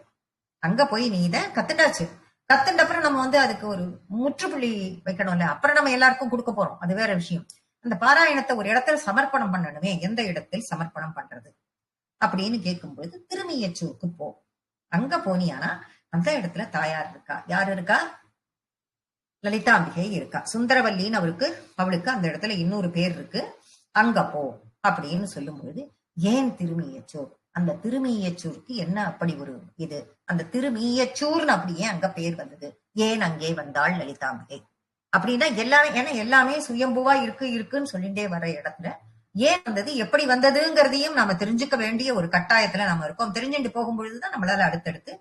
அங்க போய் நீ இத கத்துட்டாச்சு. கத்துட்ட அப்புறம் நம்ம அதுக்கு ஒரு முற்றுப்புள்ளி வைக்கணும்ல, அப்புறம் நம்ம எல்லாருக்கும் கொடுக்க போறோம், அது வேற விஷயம். அந்த பாராயணத்தை ஒரு இடத்துல சமர்ப்பணம் பண்ணணுமே, எந்த இடத்தில் சமர்ப்பணம் பண்றது அப்படின்னு கேட்கும்பொழுது திருமியச்சூருக்கு போ. அங்க போனியானா அந்த இடத்துல தாயார் இருக்கா. யார் இருக்கா? லலிதாம்பிகை இருக்கா. சுந்தரவல்லின்னு அவளுக்கு அந்த இடத்துல இன்னொரு பேர் இருக்கு. அங்க போ அப்படின்னு சொல்லும் பொழுது, ஏன் திருமியச்சூர்? அந்த திருமியச்சூருக்கு என்ன அப்படி ஒரு இது? அந்த திருமியச்சூர்னு அப்படியே அங்க பேர் வந்தது. ஏன் அங்கே வந்தாள் லலிதாம்பிகை அப்படின்னா எல்லாமே, ஏன்னா எல்லாமே சுயம்புவா இருக்குன்னு சொல்லிட்டே வர இடத்துல ஏன் வந்தது, எப்படி வந்ததுங்கிறதையும் நாம தெரிஞ்சுக்க வேண்டிய ஒரு கட்டாயத்துல நாம இருக்கோம். தெரிஞ்சுட்டு போகும்பொழுதுதான் நம்மளால அடுத்தடுத்து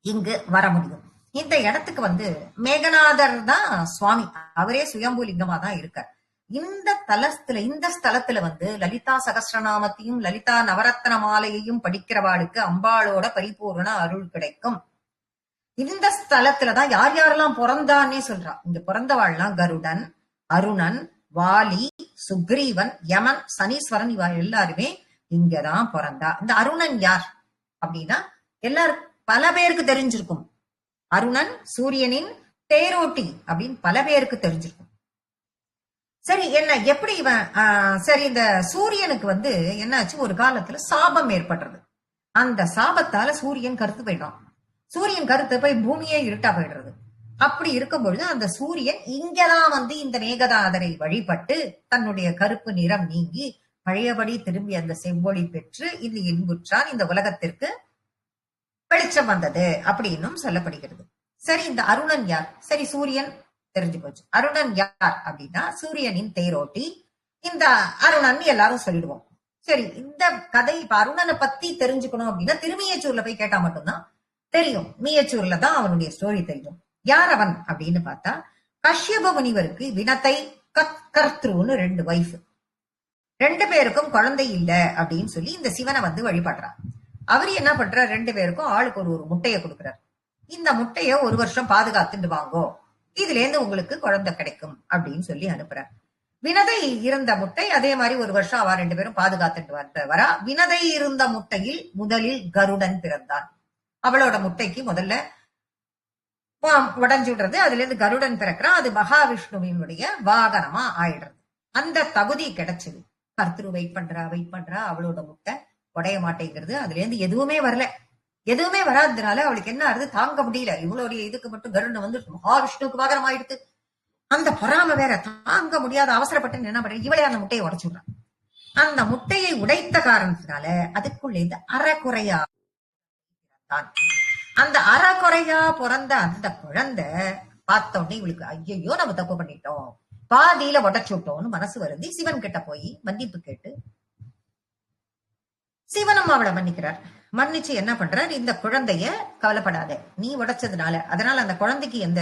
இங்கு வர முடியும். இந்த இடத்துக்கு மேகநாதர் தான் சுவாமி. அவரே சுயம்பு லிங்கமா தான் இருக்கார். இந்த ஸ்தலத்துல லலிதா சகஸ்ரநாமத்தையும் லலிதா நவரத்ன மாலையையும் படிக்கிறவாளுக்கு அம்பாளோட பரிபூர்ண அருள் கிடைக்கும். இந்த ஸ்தலத்துலதான் யார் யாரெல்லாம் பிறந்தான்னே சொல்றா. இங்க பிறந்தவாள்லாம் கருடன், அருணன், வாலி, சுக்ரீவன், யமன், சனீஸ்வரன், இவ எல்லாருமே இங்கதான் பிறந்தா. இந்த அருணன் யார் அப்படின்னா எல்லாரும் பல பேருக்கு தெரிஞ்சிருக்கும். அருணன் சூரியனின் தேரோட்டி அப்படின்னு பல பேருக்கு தெரிஞ்சிருக்கும். சரி, என்ன எப்படி இவன் சரி, இந்த சூரியனுக்கு என்னாச்சு, ஒரு காலத்துல சாபம் ஏற்படுறது. அந்த சாபத்தால சூரியன் கருத்து போயிட்டான். சூரியன் கருத்து போய் பூமியே இருட்டா போயிடுறது. அப்படி இருக்கும் பொழுது அந்த சூரியன் இங்கதான் இந்த மேகநாதரை வழிபட்டு தன்னுடைய கருப்பு நிறம் நீங்கி பழையபடி திரும்பி அந்த செவ்வொளி பெற்று இந்த இன்புற்றான். இந்த உலகத்திற்கு வெளிச்சம் வந்தது அப்படின்னும் சொல்லப்படுகிறது. சரி, இந்த அருணன் யார்? சரி, சூரியன் தெரிஞ்சு போச்சு. அருணன் யார் அப்படின்னா சூரியனின் தேரோட்டி. இந்த அருணன் எல்லாரும் சொல்லிடுவோம். சரி, இந்த கதை இப்ப அருணனை பத்தி தெரிஞ்சுக்கணும் அப்படின்னா திருமியச்சூர்ல போய் கேட்டா மட்டும்தான் தெரியும். மீயச்சூர்ல தான் அவனுடைய ஸ்டோரி தெரியும். யார் அவன் அப்படின்னு பார்த்தா, கஷ்யப முனிவருக்கு வினத்தை கர்த்ருன்னு 2 வைஃப். 2 பேருக்கும் குழந்தை இல்ல அப்படின்னு சொல்லி இந்த சிவனை வழிபடுறார். அவரு என்ன பண்றார், 2 பேருக்கும் ஆளுக்கு ஒரு முட்டைய கொடுக்கிறார். இந்த முட்டைய 1 வருஷம் பாதுகாத்துட்டு வாங்கோ, இதுல இருந்து உங்களுக்கு குழந்தை கிடைக்கும் அப்படின்னு சொல்லி அனுப்புறார். வினதை இருந்த முட்டை அதே மாதிரி 1 வருஷம் அவ 2 பேரும் பாதுகாத்துட்டு வரா. வினதை இருந்த முட்டையில் முதலில் கருடன் பிறந்தான். அவளோட முட்டைக்கு முதல்ல உடஞ்சு விடுறது. அதுல இருந்து கருடன் பிறக்கிறான். அது மகாவிஷ்ணுவினுடைய வாகனமா ஆயிடுறது. அந்த தகுதி கிடைச்சது. கர்த்தரு வெயிட் பண்றா. அவளோட முட்டை உடைய மாட்டேங்கிறது. அதுல இருந்து எதுவுமே வரல. எதுவுமே வராததுனால அவளுக்கு என்ன ஆகுது, தாங்க முடியல. இவளுடைய இதுக்கு மட்டும் கருடன் மகாவிஷ்ணுவுக்கு வாகனம் ஆயிடுது. அந்த பொறாம வேற தாங்க முடியாத அவசரப்பட்டு என்ன பண்ற, இவளே அந்த முட்டையை உடைச்சு விடுறான். அந்த முட்டையை உடைத்த காரணத்தினால அதுக்குள்ளே அறக்குறையா அந்த அறக்குறையா பிறந்த அந்த குழந்தை பார்த்த உடனே இவளுக்கு ஐயோ நம்ம தப்பு பண்ணிட்டோம், பாதியில உடைச்சு விட்டோம்னு மனசு வருந்தி சிவன் கிட்ட போய் மன்னிப்பு கேட்டு சிவனும் அவளை மன்னிக்கிறார். மன்னிச்சு என்ன பண்றார், இந்த குழந்தைய கவலைப்படாத, நீ உடைச்சதுனால அதனால அந்த குழந்தைக்கு எந்த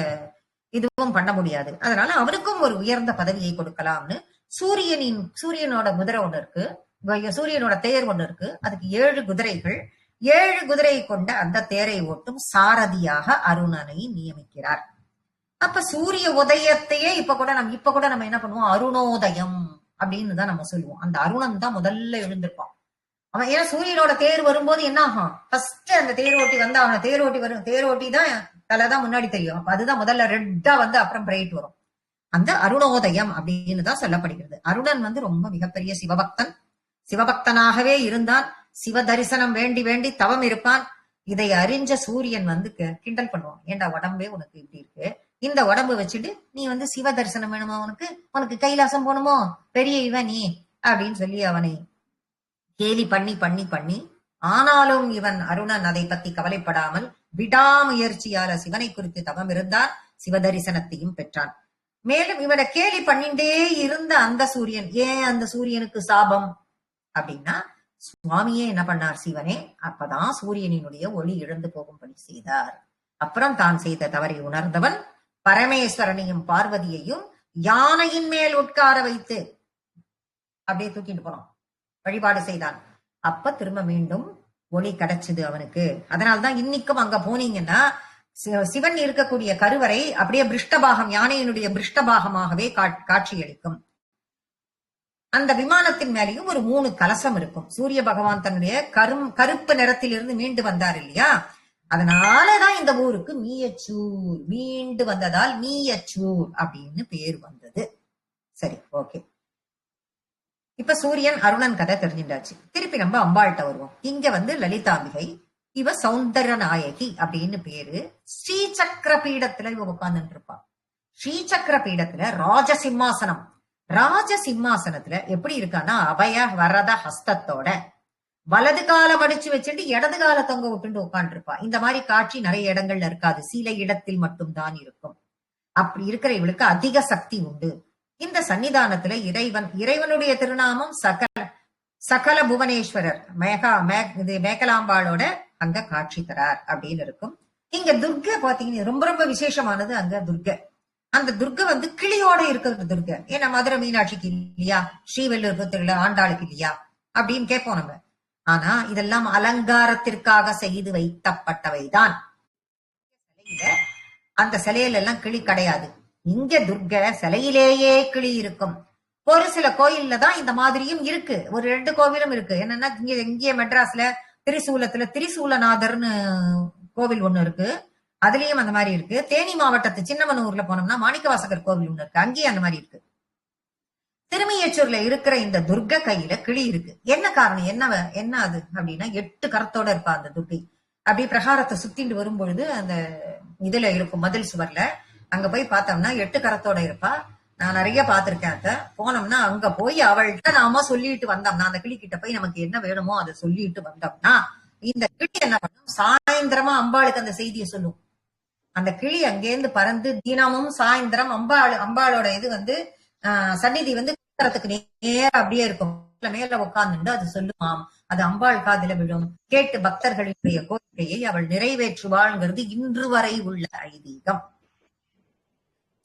இதுவும் பண்ண முடியாது, அதனால அவனுக்கும் ஒரு உயர்ந்த பதவியை கொடுக்கலாம்னு சூரியனோட குதிரை ஒண்ணு இருக்கு, சூரியனோட தேர் ஒண்ணு இருக்கு. அதுக்கு 7 குதிரைகள், 7 குதிரை கொண்ட அந்த தேரை ஓட்டும் சாரதியாக அருணனை நியமிக்கிறார். அப்ப சூரிய உதயத்தையே இப்ப கூட நம்ம என்ன பண்ணுவோம், அருணோதயம் அப்படின்னு தான் நம்ம சொல்லுவோம். அந்த அருணன் தான் முதல்ல எழுந்திருப்பான். அவன் ஏன்னா சூரியனோட தேர் வரும்போது என்ன ஆகும், ஃபர்ஸ்ட் அந்த தேரோட்டி அவன தேரோட்டி தான் தலைதான் முன்னாடி தெரியும். அப்ப அதுதான் முதல்ல ரெட்டா அப்புறம் பிரைட் வரும். அந்த அருணோதயம் அப்படின்னு தான் சொல்லப்படுகிறது. அருணன் ரொம்ப மிகப்பெரிய சிவபக்தனாகவே இருந்தான். சிவ தரிசனம் வேண்டி வேண்டி தவம் இருப்பான். இதை அறிஞ்ச சூரியன் கிண்டல் பண்ணுவான், ஏண்டா உடம்பே உனக்கு இப்படி இருக்கு, இந்த உடம்பு வச்சுட்டு நீ சிவ தரிசனம் வேணுமா, உனக்கு கைலாசம் போகணுமோ, பெரிய இவன் நீ அப்படின்னு சொல்லி அவனை கேலி பண்ணி ஆனாலும் இவன் அருணன் அதை பத்தி கவலைப்படாமல் விடாமுயற்சியால சிவனை குறித்து தவம் இருந்தான். சிவ தரிசனத்தையும் பெற்றான். மேலும் இவனை கேலி பண்ணிண்டே இருந்த அந்த சூரியன், ஏன் அந்த சூரியனுக்கு சாபம் அப்படின்னா, சுவாமியே என்ன பண்ணார், சிவனே அப்பதான் சூரியனினுடைய ஒளி இழந்து போகும்படி செய்தார். அப்புறம் தான் செய்த தவறை உணர்ந்தவன் பரமேஸ்வரனையும் பார்வதியையும் யானையின் மேல் உட்கார வைத்து அப்படியே தூக்கிட்டு போனான், வழிபாடு செய்தான். அப்ப திரும்ப மீண்டும் ஒளி கிடைச்சது அவனுக்கு. அதனால்தான் இன்னைக்கும் அங்க போனீங்கன்னா சிவன் இருக்கக்கூடிய கருவறை அப்படியே பிருஷ்டபாகம், யானையினுடைய பிருஷ்டபாகமாகவே காட்சியளிக்கும். அந்த விமானத்தின் மேலேயும் ஒரு 3 கலசம் இருக்கும். சூரிய பகவான் தன்னுடைய கருப்பு நிறத்திலிருந்து மீண்டு வந்தார் இல்லையா, அதனாலதான் இந்த ஊருக்கு மீயச்சூர், மீண்டு வந்ததால் மீயச்சூர் அப்படின்னு பேர் வந்தது. சரி, ஓகே. இப்ப சூரியன் அருணன் கதை தெரிஞ்சுட்டாச்சு. திருப்பி நம்ம அம்பாள்கிட்ட வருவோம். இங்க வந்து லலிதாம்பிகை, இவ சௌந்தர நாயகி அப்படின்னு பேரு. ஸ்ரீசக்கர பீடத்துல இவ உட்கார்ந்துட்டு இருப்பா. ஸ்ரீசக்கர பீடத்துல ராஜசிம்மாசனம். ராஜசிம்மாசனத்துல எப்படி இருக்கான்னா அபய வரத ஹஸ்தத்தோட வலது கால மடிச்சு வச்சுட்டு இடது கால தொங்க விட்டுட்டு உட்காந்து இருப்பா. இந்த மாதிரி காட்சி நிறைய இடங்கள்ல இருக்காது, சில இடத்தில் மட்டும்தான் இருக்கும். அப்படி இருக்கிற இவளுக்கு அதிக சக்தி உண்டு. இந்த சன்னிதானத்துல இறைவனுடைய திருநாமம் சகல புவனேஸ்வரர் மேகலாம்பாளோட அங்க காட்சி தரார் அப்படின்னு இருக்கும். இங்க துர்கை பாத்தீங்கன்னா ரொம்ப ரொம்ப விசேஷமானது. அங்க துர்கை, அந்த துர்கை வந்து கிளியோட இருக்கிற துர்கை. ஏன்னா மதுரை மீனாட்சிக்கு இல்லையா, ஸ்ரீவெல்லூர் ஆண்டாளுக்கு இல்லையா அப்படின்னு கேட்போம் நம்ம. ஆனா இதெல்லாம் அலங்காரத்திற்காக செய்து வைக்கப்பட்டவைதான். அந்த சிலையில எல்லாம் கிளி கிடையாது. இங்க துர்கை சிலையிலேயே கிளி இருக்கும். ஒரு சில கோயில்ல தான் இந்த மாதிரியும் இருக்கு. ஒரு 2 கோவிலும் இருக்கு. என்னன்னா இங்கே மெட்ராஸ்ல திரிசூலநாதர்னு கோவில் ஒண்ணு இருக்கு, அதுலயும் அந்த மாதிரி இருக்கு. தேனி மாவட்டத்து சின்னமனூர்ல போனோம்னா மாணிக்கவாசகர் கோவில் ஒண்ணு இருக்கு, அங்கேயும் அந்த மாதிரி இருக்கு. திருமியச்சூர்ல இருக்கிற இந்த துர்கை கையில கிளி இருக்கு. என்ன காரணம், என்ன அது அப்படின்னா 8 கரத்தோட இருப்பா அந்த துர்கை. அப்படி பிரகாரத்தை சுத்திட்டு வரும்பொழுது அந்த இதுல இருக்கும் மதில் சுவர்ல, அங்க போய் பார்த்தோம்னா 8 கரத்தோட இருப்பா. நான் நிறைய பார்த்திருக்கேன். அத போனோம்னா அங்க போய் அவள்கிட்ட நாம சொல்லிட்டு வந்தோம்னா, அந்த கிளி கிட்ட போய் நமக்கு என்ன வேணுமோ அதை சொல்லிட்டு வந்தோம்னா, இந்த கிளி என்ன பண்ணும், சாயந்திரமா அம்பாளுக்கு அந்த செய்தியை சொல்லும். அந்த கிளி அங்கேருந்து பறந்து தினமும் சாயந்திரம் அம்பாளோட இது வந்து சந்நிதி வந்து நேர அப்படியே இருக்கும். மேல உட்கார்ந்து அது சொல்லுமாம். அது அம்பாள் காதில விழும். கேட்டு பக்தர்களுடைய கோரிக்கையை அவள் நிறைவேற்றுவாள்ங்கிறது இன்று வரை உள்ள ஐதீகம்.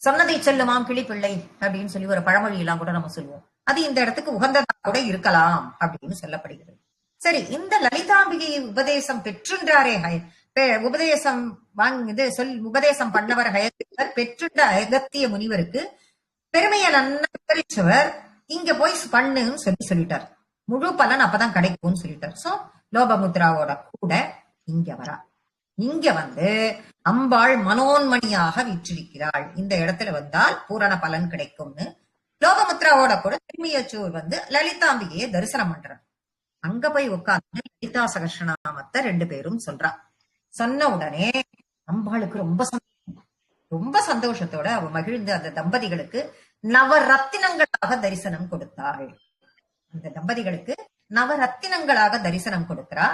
சொன்னதை சொல்லுமாம் கிளிப்பிள்ளை அப்படின்னு சொல்லி ஒரு பழமொழி எல்லாம் கூட நம்ம சொல்லுவோம். அது இந்த இடத்துக்கு உகந்ததா கூட இருக்கலாம் அப்படின்னு சொல்லப்படுகிறது. சரி, இந்த லலிதாம்பிகை உபதேசம் பெற்றுன்றாரே, உபதேசம் பண்ணவர் ஹயக்ரீவர் பெற்றுண்ட அகத்திய முனிவருக்கு பெருமையை நன்னா விவரிச்சவர் இங்க போய் பண்ணுன்னு சொல்லிட்டார். முழு பலன் அப்பதான் கிடைக்கும்னு சொல்லிட்டார். சோ லோபமுத்ராவோட கூட இங்க வரா. இங்க வந்து அம்பாள் மனோன்மணியாக விற்றிருக்கிறாள். இந்த இடத்துல வந்தால் பூரண பலன் கிடைக்கும்னு லோபமுத்ராவோட கூட திருமியச்சூர் வந்து லலிதாம்பிகையை தரிசனம் பண்றார். அங்க போய் உட்கார்ந்து லலிதா சகஸ்ரநாமத்தை 2 பேரும் சொல்றா. சொன்ன உடனே அம்பாளுக்கு ரொம்ப சந்தோஷத்தோட அவ மகிழ்ந்து அந்த தம்பதிகளுக்கு நவரத்தினங்களாக தரிசனம் கொடுத்தாள். அந்த தம்பதிகளுக்கு நவரத்தினங்களாக தரிசனம் கொடுக்கிறா.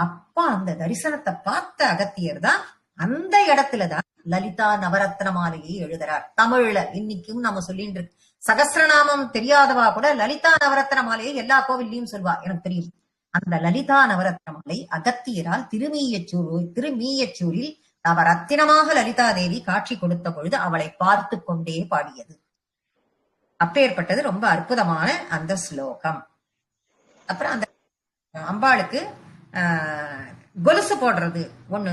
அப்பா அந்த தரிசனத்தை பார்த்த அகத்தியர் தான் அந்த இடத்துலதான் லலிதா நவரத்ன மாலையை எழுதுறார். தமிழ்ல இன்னைக்கும் நம்ம சொல்லிட்டு இருக்கு. சகஸ்ரநாமம் தெரியாதவா கூட லலிதா நவரத்ன மாலையை எல்லா கோவில்லையும் சொல்வா, எனக்கு தெரியும். அந்த லலிதா நவரத்ன மாலை அகத்தியரால் திருமீயச்சூரில் நவரத்தினமாக லலிதா தேவி காட்சி கொடுத்த பொழுது அவளை பார்த்து கொண்டே பாடியது. அப்பேற்பட்டது ரொம்ப அற்புதமான அந்த ஸ்லோகம். அப்புறம் அந்த அம்பாளுக்கு கொலுசு போடுறது ஒண்ணு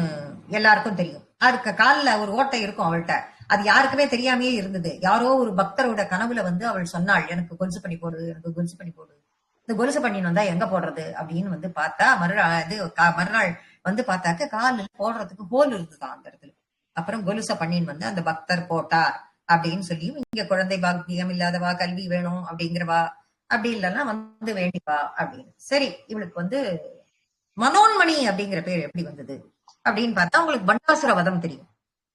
எல்லாருக்கும் தெரியும். அதுக்கு காலில் ஒரு ஓட்டை இருக்கும் அவள்கிட்ட. அது யாருக்குமே தெரியாமையே இருந்தது. யாரோ ஒரு பக்தரோட கனவுல வந்து அவள் சொன்னாள், எனக்கு கொலுசு பண்ணி போடு, எனக்கு கொலுசு பண்ணி போடு. இந்த கொலுசு பண்ணின்னு வந்தா எங்க போடுறது அப்படின்னு வந்து பார்த்தா மறுநாள் வந்து பார்த்தாக்க காலில் போடுறதுக்கு ஹோல் இருந்துதான் அந்த இடத்துல. அப்புறம் கொலுச பண்ணின்னு வந்து அந்த பக்தர் போட்டார் அப்படின்னு சொல்லியும், இங்க குழந்தை பாக்கியம் இல்லாதவா, கல்வி வேணும் அப்படிங்கிறவா, அப்படி இல்லைன்னா வந்து வேண்டிவா அப்படின்னு. சரி, இவளுக்கு வந்து மனோன்மணி அப்படிங்கிற பேர் எப்படி வந்தது அப்படின்னு பார்த்தா, உங்களுக்கு பண்டாசுர வதம் தெரியும்.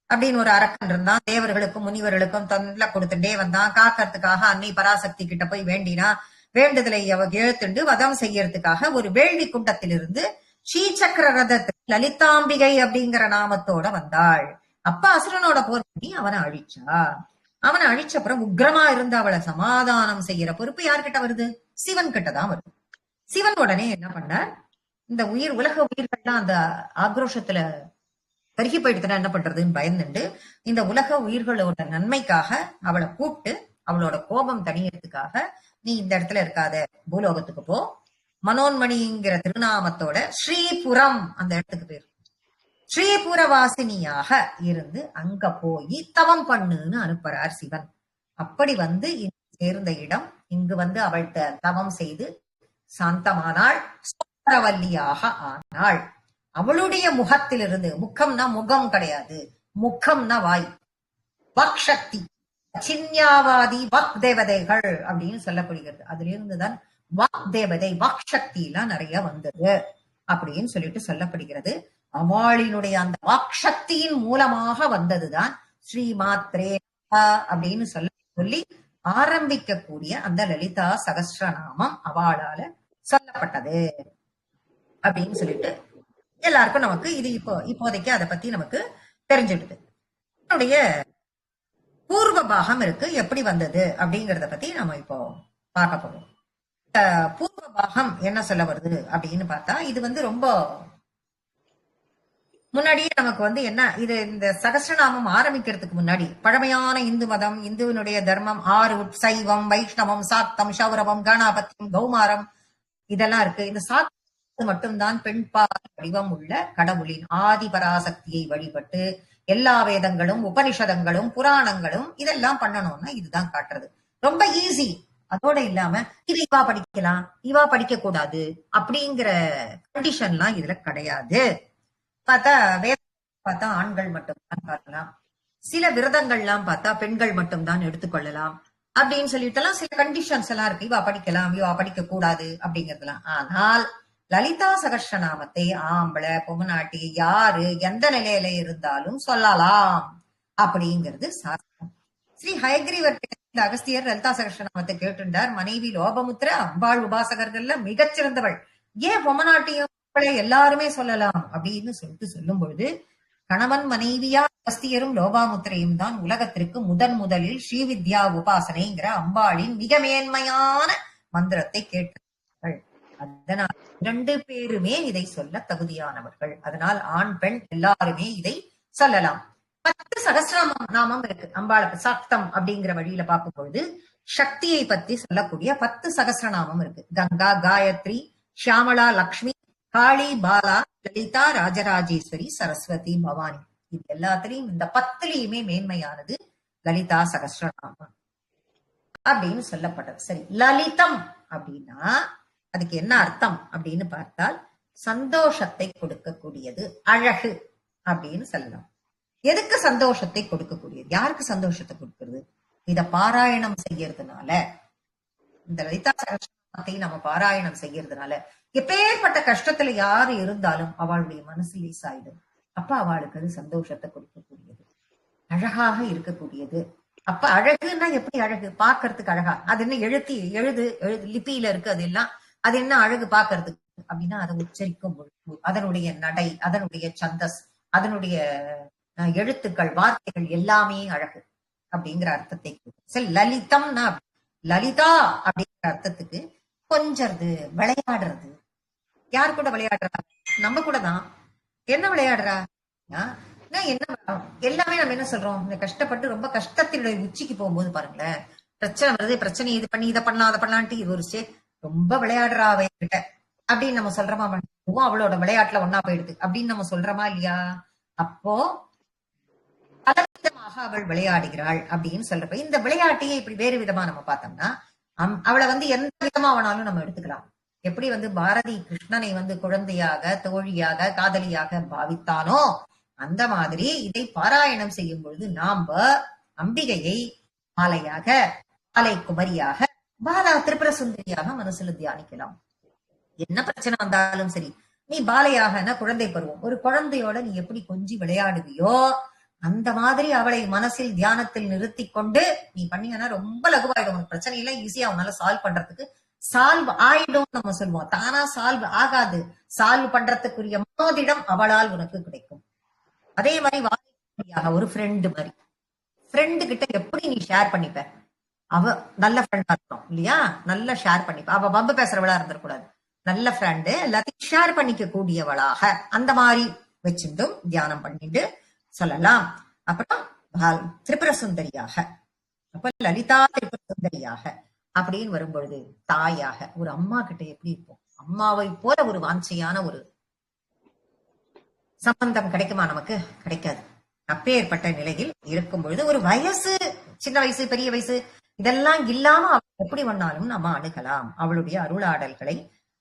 அப்படின்னு ஒரு அரக்கன் இருந்தான். தேவர்களுக்கும் முனிவர்களுக்கும் தொல்லை கொடுத்துட்டே வந்தான். காக்கிறதுக்காக அன்னை பராசக்தி கிட்ட போய் வேண்டினா, வேண்டுதலை அவ எழுத்துண்டு வதம் செய்யறதுக்காக ஒரு வேள்வி குண்டத்திலிருந்து ஸ்ரீசக்கர ரதத்தில் லலிதாம்பிகை அப்படிங்கிற நாமத்தோட வந்தாள். அப்ப அசுரனோட போர் பண்ணி அவனை அழிச்சா. அவனை அழிச்ச அப்புறம் உக்ரமா இருந்து அவளை சமாதானம் செய்யற பொறுப்பு யார்கிட்ட வருது? சிவன் கிட்டதான் வருது. சிவன் உடனே என்ன பண்ணார், இந்த உலக உயிர்கள்லாம் அந்த ஆக்ரோஷத்துல கருகி போயிட்டுனா என்ன பண்றதுன்னு பயந்துண்டு இந்த உலக உயிர்களோட நன்மைக்காக அவளை கூப்பிட்டு அவளோட கோபம் தணியறதுக்காக, நீ இந்த இடத்துல இருக்காத, பூலோகத்துக்கு போ, மனோன்மணிங்கிற திருநாமத்தோட ஸ்ரீபுரம் அந்த இடத்துக்கு பேர், ஸ்ரீபுரவாசினியாக இருந்து அங்க போய் தவம் பண்ணுன்னு அனுப்புறார் சிவன். அப்படி வந்து சேர்ந்த இடம். இங்கு வந்து அவள்கிட்ட தவம் செய்து சாந்தமானாள், சுந்தரவல்லியாக ஆனாள். அவளுடைய முகத்திலிருந்து, முகம்னா முகம் கிடையாது, முகம்னா வாய், வாக்சக்தி, சின்யாவாதி வாக் தேவதைகள் அப்படின்னு சொல்லப்படுகிறது. அதுல இருந்துதான் வாக் தேவதை, வாக் சக்தி எல்லாம் நிறைய வந்தது அப்படின்னு சொல்லிட்டு சொல்லப்படுகிறது. அவளினுடைய அந்த வாக் சக்தியின் மூலமாக வந்ததுதான் ஸ்ரீமாத்ரே அப்படின்னு சொல்லி ஆரம்பிக்கக்கூடிய அந்த லலிதா சகஸ்ரநாமம் அவளால சொல்லப்பட்டது அப்படின்னு சொல்லிட்டு எல்லாருக்கும் நமக்கு இது இப்போதைக்கு அதை பத்தி நமக்கு தெரிஞ்சிடுது. என்னுடைய பூர்வ பாகம் இருக்கு, எப்படி வந்தது அப்படிங்கறத பத்தி நம்ம இப்போ பார்க்க போறோம். பூர்வ பாகம் என்ன சொல்ல வருது அப்படின்னு பார்த்தா, இது ரொம்ப முன்னாடியே நமக்கு என்ன, இது இந்த சகஸ்ரநாமம் ஆரம்பிக்கிறதுக்கு முன்னாடி பழமையான இந்து மதம், இந்துவினுடைய தர்மம் 6 சைவம், வைஷ்ணவம், சாக்தம், சௌரவம், கணாபத்தியம், கௌமாரம் இதெல்லாம் இருக்கு. இந்த சாக்தம் மட்டும்தான் பெண்பால் வடிவம் உள்ள கடவுளின் ஆதி பராசக்தியை வழிபட்டு எல்லா வேதங்களும், உபனிஷதங்களும், புராணங்களும் இதெல்லாம் பண்ணணும்னா இதுதான் காட்டுறது. ரொம்ப ஈஸி. அதோட இல்லாம இது இவா படிக்கலாம், இவா படிக்க கூடாது அப்படிங்கிற கண்டிஷன்லாம் இதுல கிடையாது. பார்த்தா பார்த்தா ஆண்கள் மட்டும்தான் பார்க்கலாம், சில விரதங்கள்லாம் பார்த்தா பெண்கள் மட்டும்தான் எடுத்துக்கொள்ளலாம் அப்படின்னு சொல்லிட்டுலாம் சில கண்டிஷன்ஸ் எல்லாம் இருக்கு. இவா படிக்கலாம், இவா படிக்க கூடாது அப்படிங்கறதுலாம். ஆனால் லலிதா சகஸ்ரநாமத்தை ஆம்பளை பொம்மநாட்டி யாரு எந்த நிலையில இருந்தாலும் சொல்லலாம் அப்படிங்கிறது சாஸ்திரம். ஸ்ரீ ஹயக்ரீவர் இந்த அகஸ்தியர் லலிதா சகஸ்ரநாமத்தை கேட்டுண்டார். மனைவி லோபமுத்திர அம்பாள் உபாசகர்கள்ல மிகச்சிறந்தவள், ஏன் பொம்மநாட்டியும் எல்லாருமே சொல்லலாம் அப்படின்னு சொல்லும் பொழுது, கணவன் மனைவியா அகஸ்தியரும் லோபாமுத்திரையும் தான் உலகத்திற்கு முதலில் ஸ்ரீவித்யா உபாசனைங்கிற அம்பாளின் மிக மேன்மையான மந்திரத்தை கேட்டார்கள். அதனால் 2 பேருமே இதை சொல்ல தகுதியானவர்கள். அதனால் ஆண் பெண் எல்லாருமே இதை சொல்லலாம். 10 சகஸ்ரநாமம் இருக்கு அம்பாள சாக்தம் அப்படிங்கிற வழியில பார்க்கும் பொழுது சக்தியை பத்தி சொல்லக்கூடிய 10 சகஸ்ரநாமம் இருக்கு. கங்கா, காயத்ரி, ஷியாமளா, லக்ஷ்மி, காளி, பாலா, லலிதா, ராஜராஜேஸ்வரி, சரஸ்வதி, பவானி. இது எல்லாத்திலையும் இந்த 10லயுமே மேன்மையானது லலிதா சகஸ்ரநாமம் அப்படின்னு சொல்லப்பட்டது. சரி, லலிதம் அப்படின்னா அதுக்கு என்ன அர்த்தம் அப்படின்னு பார்த்தால், சந்தோஷத்தை கொடுக்கக்கூடியது, அழகு அப்படின்னு சொல்லலாம். எதுக்கு சந்தோஷத்தை கொடுக்கக்கூடியது, யாருக்கு சந்தோஷத்தை கொடுக்கிறது? இத பாராயணம் செய்யறதுனால, இந்த லலிதா சகஸ்ரநாமத்தை நம்ம பாராயணம் செய்யறதுனால எப்பேற்பட்ட கஷ்டத்துல யாரு இருந்தாலும் அவளுடைய மனசு லேசாயிடும். அப்ப அவளுக்கு அது சந்தோஷத்தை கொடுக்கக்கூடியது, அழகாக இருக்கக்கூடியது. அப்ப அழகுன்னா எப்படி அழகு? பாக்குறதுக்கு அழகா, அது என்ன எழுது லிபியில இருக்கு, அது எல்லாம் அது என்ன அழகு பாக்குறதுக்கு அப்படின்னா, அதை உச்சரிக்கும் பொழுது அதனுடைய நடை, அதனுடைய சந்தஸ், அதனுடைய எழுத்துக்கள், வார்த்தைகள் எல்லாமே அழகு அப்படிங்கிற அர்த்தத்தை சரி. லலிதம்னா லலிதா அப்படிங்கிற அர்த்தத்துக்கு கொஞ்சறது, விளையாடுறது. யார் கூட விளையாடுறா? நம்ம கூட தான். என்ன விளையாடுறா? என்ன எல்லாமே நம்ம என்ன சொல்றோம், இந்த கஷ்டப்பட்டு ரொம்ப கஷ்டத்தினுடைய உச்சிக்கு போகும்போது பாருங்களேன், பிரச்சனை வருது, பிரச்சனை இது பண்ணி இதை பண்ணலாம் அதை பண்ணலான்ட்டு இது ஒரு ரொம்ப விளையாடுறா அவகிட்ட அப்படின்னு நம்ம சொல்றோமா? அவளோட விளையாட்டுல ஒன்னா போயிடுது அப்படின்னு நம்ம சொல்றோமா இல்லையா? அப்போ பலவிதமாக அவள் விளையாடுகிறாள் அப்படின்னு சொல்றப்ப, இந்த விளையாட்டையே இப்படி வேறு விதமா நம்ம பார்த்தோம்னா, அவளை எந்த விதமா வேணாலும் நம்ம எடுத்துக்கலாம். எப்படி பாரதி கிருஷ்ணனை குழந்தையாக, தோழியாக, காதலியாக பாவித்தானோ, அந்த மாதிரி இதை பாராயணம் செய்யும் பொழுது நாம அம்பிகையை மாலையாக, மாலை குமரியாக, பாலா திரிபுர சுந்தரியாக மனசுல தியானிக்கலாம். என்ன பிரச்சனை வந்தாலும் சரி, நீ பாலையாக குழந்தை பருவம், ஒரு குழந்தையோட நீ எப்படி கொஞ்சி விளையாடுவியோ அந்த மாதிரி அவளை மனசில் தியானத்தில் நிறுத்தி கொண்டு நீ பண்ணீங்கன்னா ரொம்ப லகுவாயிடும். உனக்கு பிரச்சனை எல்லாம் ஈஸியா உன்னால சால்வ் பண்றதுக்கு சால்வ் ஆயிடும் நம்ம சொல்லுவோம். தானா சால்வ் ஆகாது. சால்வ் பண்றதுக்குரிய மனோதிடம் அவளால் உனக்கு கிடைக்கும். அதே மாதிரி ஒரு ஃப்ரெண்டு மாதிரி, ஃப்ரெண்டு கிட்ட எப்படி நீ ஷேர் பண்ணிப்ப? அவ நல்ல ஃப்ரெண்டா இருக்கணும் இல்லையா? நல்ல ஷேர் பண்ணிப்ப. அவ வம்பு பேசுறவளா இருந்துடக்கூடாது. நல்ல ஃப்ரெண்டு, எல்லாத்தையும் ஷேர் பண்ணிக்க கூடியவளாக அந்த மாதிரி வச்சுட்டும் தியானம் பண்ணிட்டு சொல்லலாம். அப்புறம் திரிபுர சுந்தரியாக, அப்ப லலிதா திரிபுர சுந்தரியாக அப்படின்னு வரும்பொழுது தாயாக, ஒரு அம்மா கிட்ட எப்படி இருப்போம்? அம்மாவை போல ஒரு வாஞ்சையான ஒரு சம்பந்தம் கிடைக்குமா? நமக்கு கிடைக்காது. அப்பேற்பட்ட நிலையில் இருக்கும் பொழுது ஒரு வயசு, சின்ன வயசு, பெரிய வயசு இதெல்லாம் இல்லாம அவள் எப்படி வேணாலும் நாம அணுகலாம். அவளுடைய அருளாடல்களை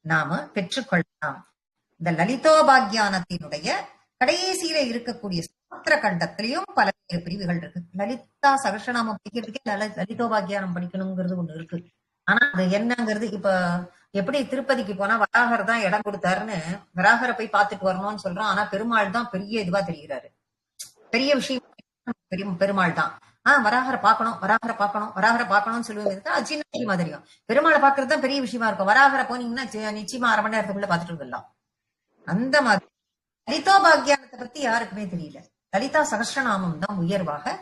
நாம பெற்றுக்கொள்ளலாம். இந்த லலிதோபாக்கியானத்தினுடைய கடைசியில இருக்கக்கூடிய உத்தர கண்டத்திலையும் பல பிரிவுகள் இருக்கு. லலிதா சகஸ்ரநாமம் படிக்கிறதுக்கே லலிதோபாக்கியானம் படிக்கணுங்கிறது ஒண்ணு இருக்கு. ஆனா அது என்னங்கிறது இப்ப எப்படி திருப்பதிக்கு போனா வராகர் தான் இடம் கொடுத்தாருன்னு வராகரை போய் பார்த்துட்டு வரணும்னு சொல்றோம். ஆனா பெருமாள் தான் பெரிய இதுவா தெரிகிறாரு. பெரிய விஷயம் பெருமாள் தான். வராகரை பார்க்கணும், வராகரை பார்க்கணும், வராகரை பார்க்கணும்னு சொல்லுவது அது சின்ன விஷயமா தெரியும். பெருமாளை பார்க்கறது தான் பெரிய விஷயமா இருக்கும். வராகரை போனீங்கன்னா நிச்சயமா 1/2 மணி நேரத்துக்குள்ள பார்த்துட்டு வந்துடலாம். அந்த மாதிரி லலிதோபாக்கியானத்தை பத்தி யாருக்குமே தெரியல. லலிதா சகஸ்ரநாமம் தான் உயர்வாக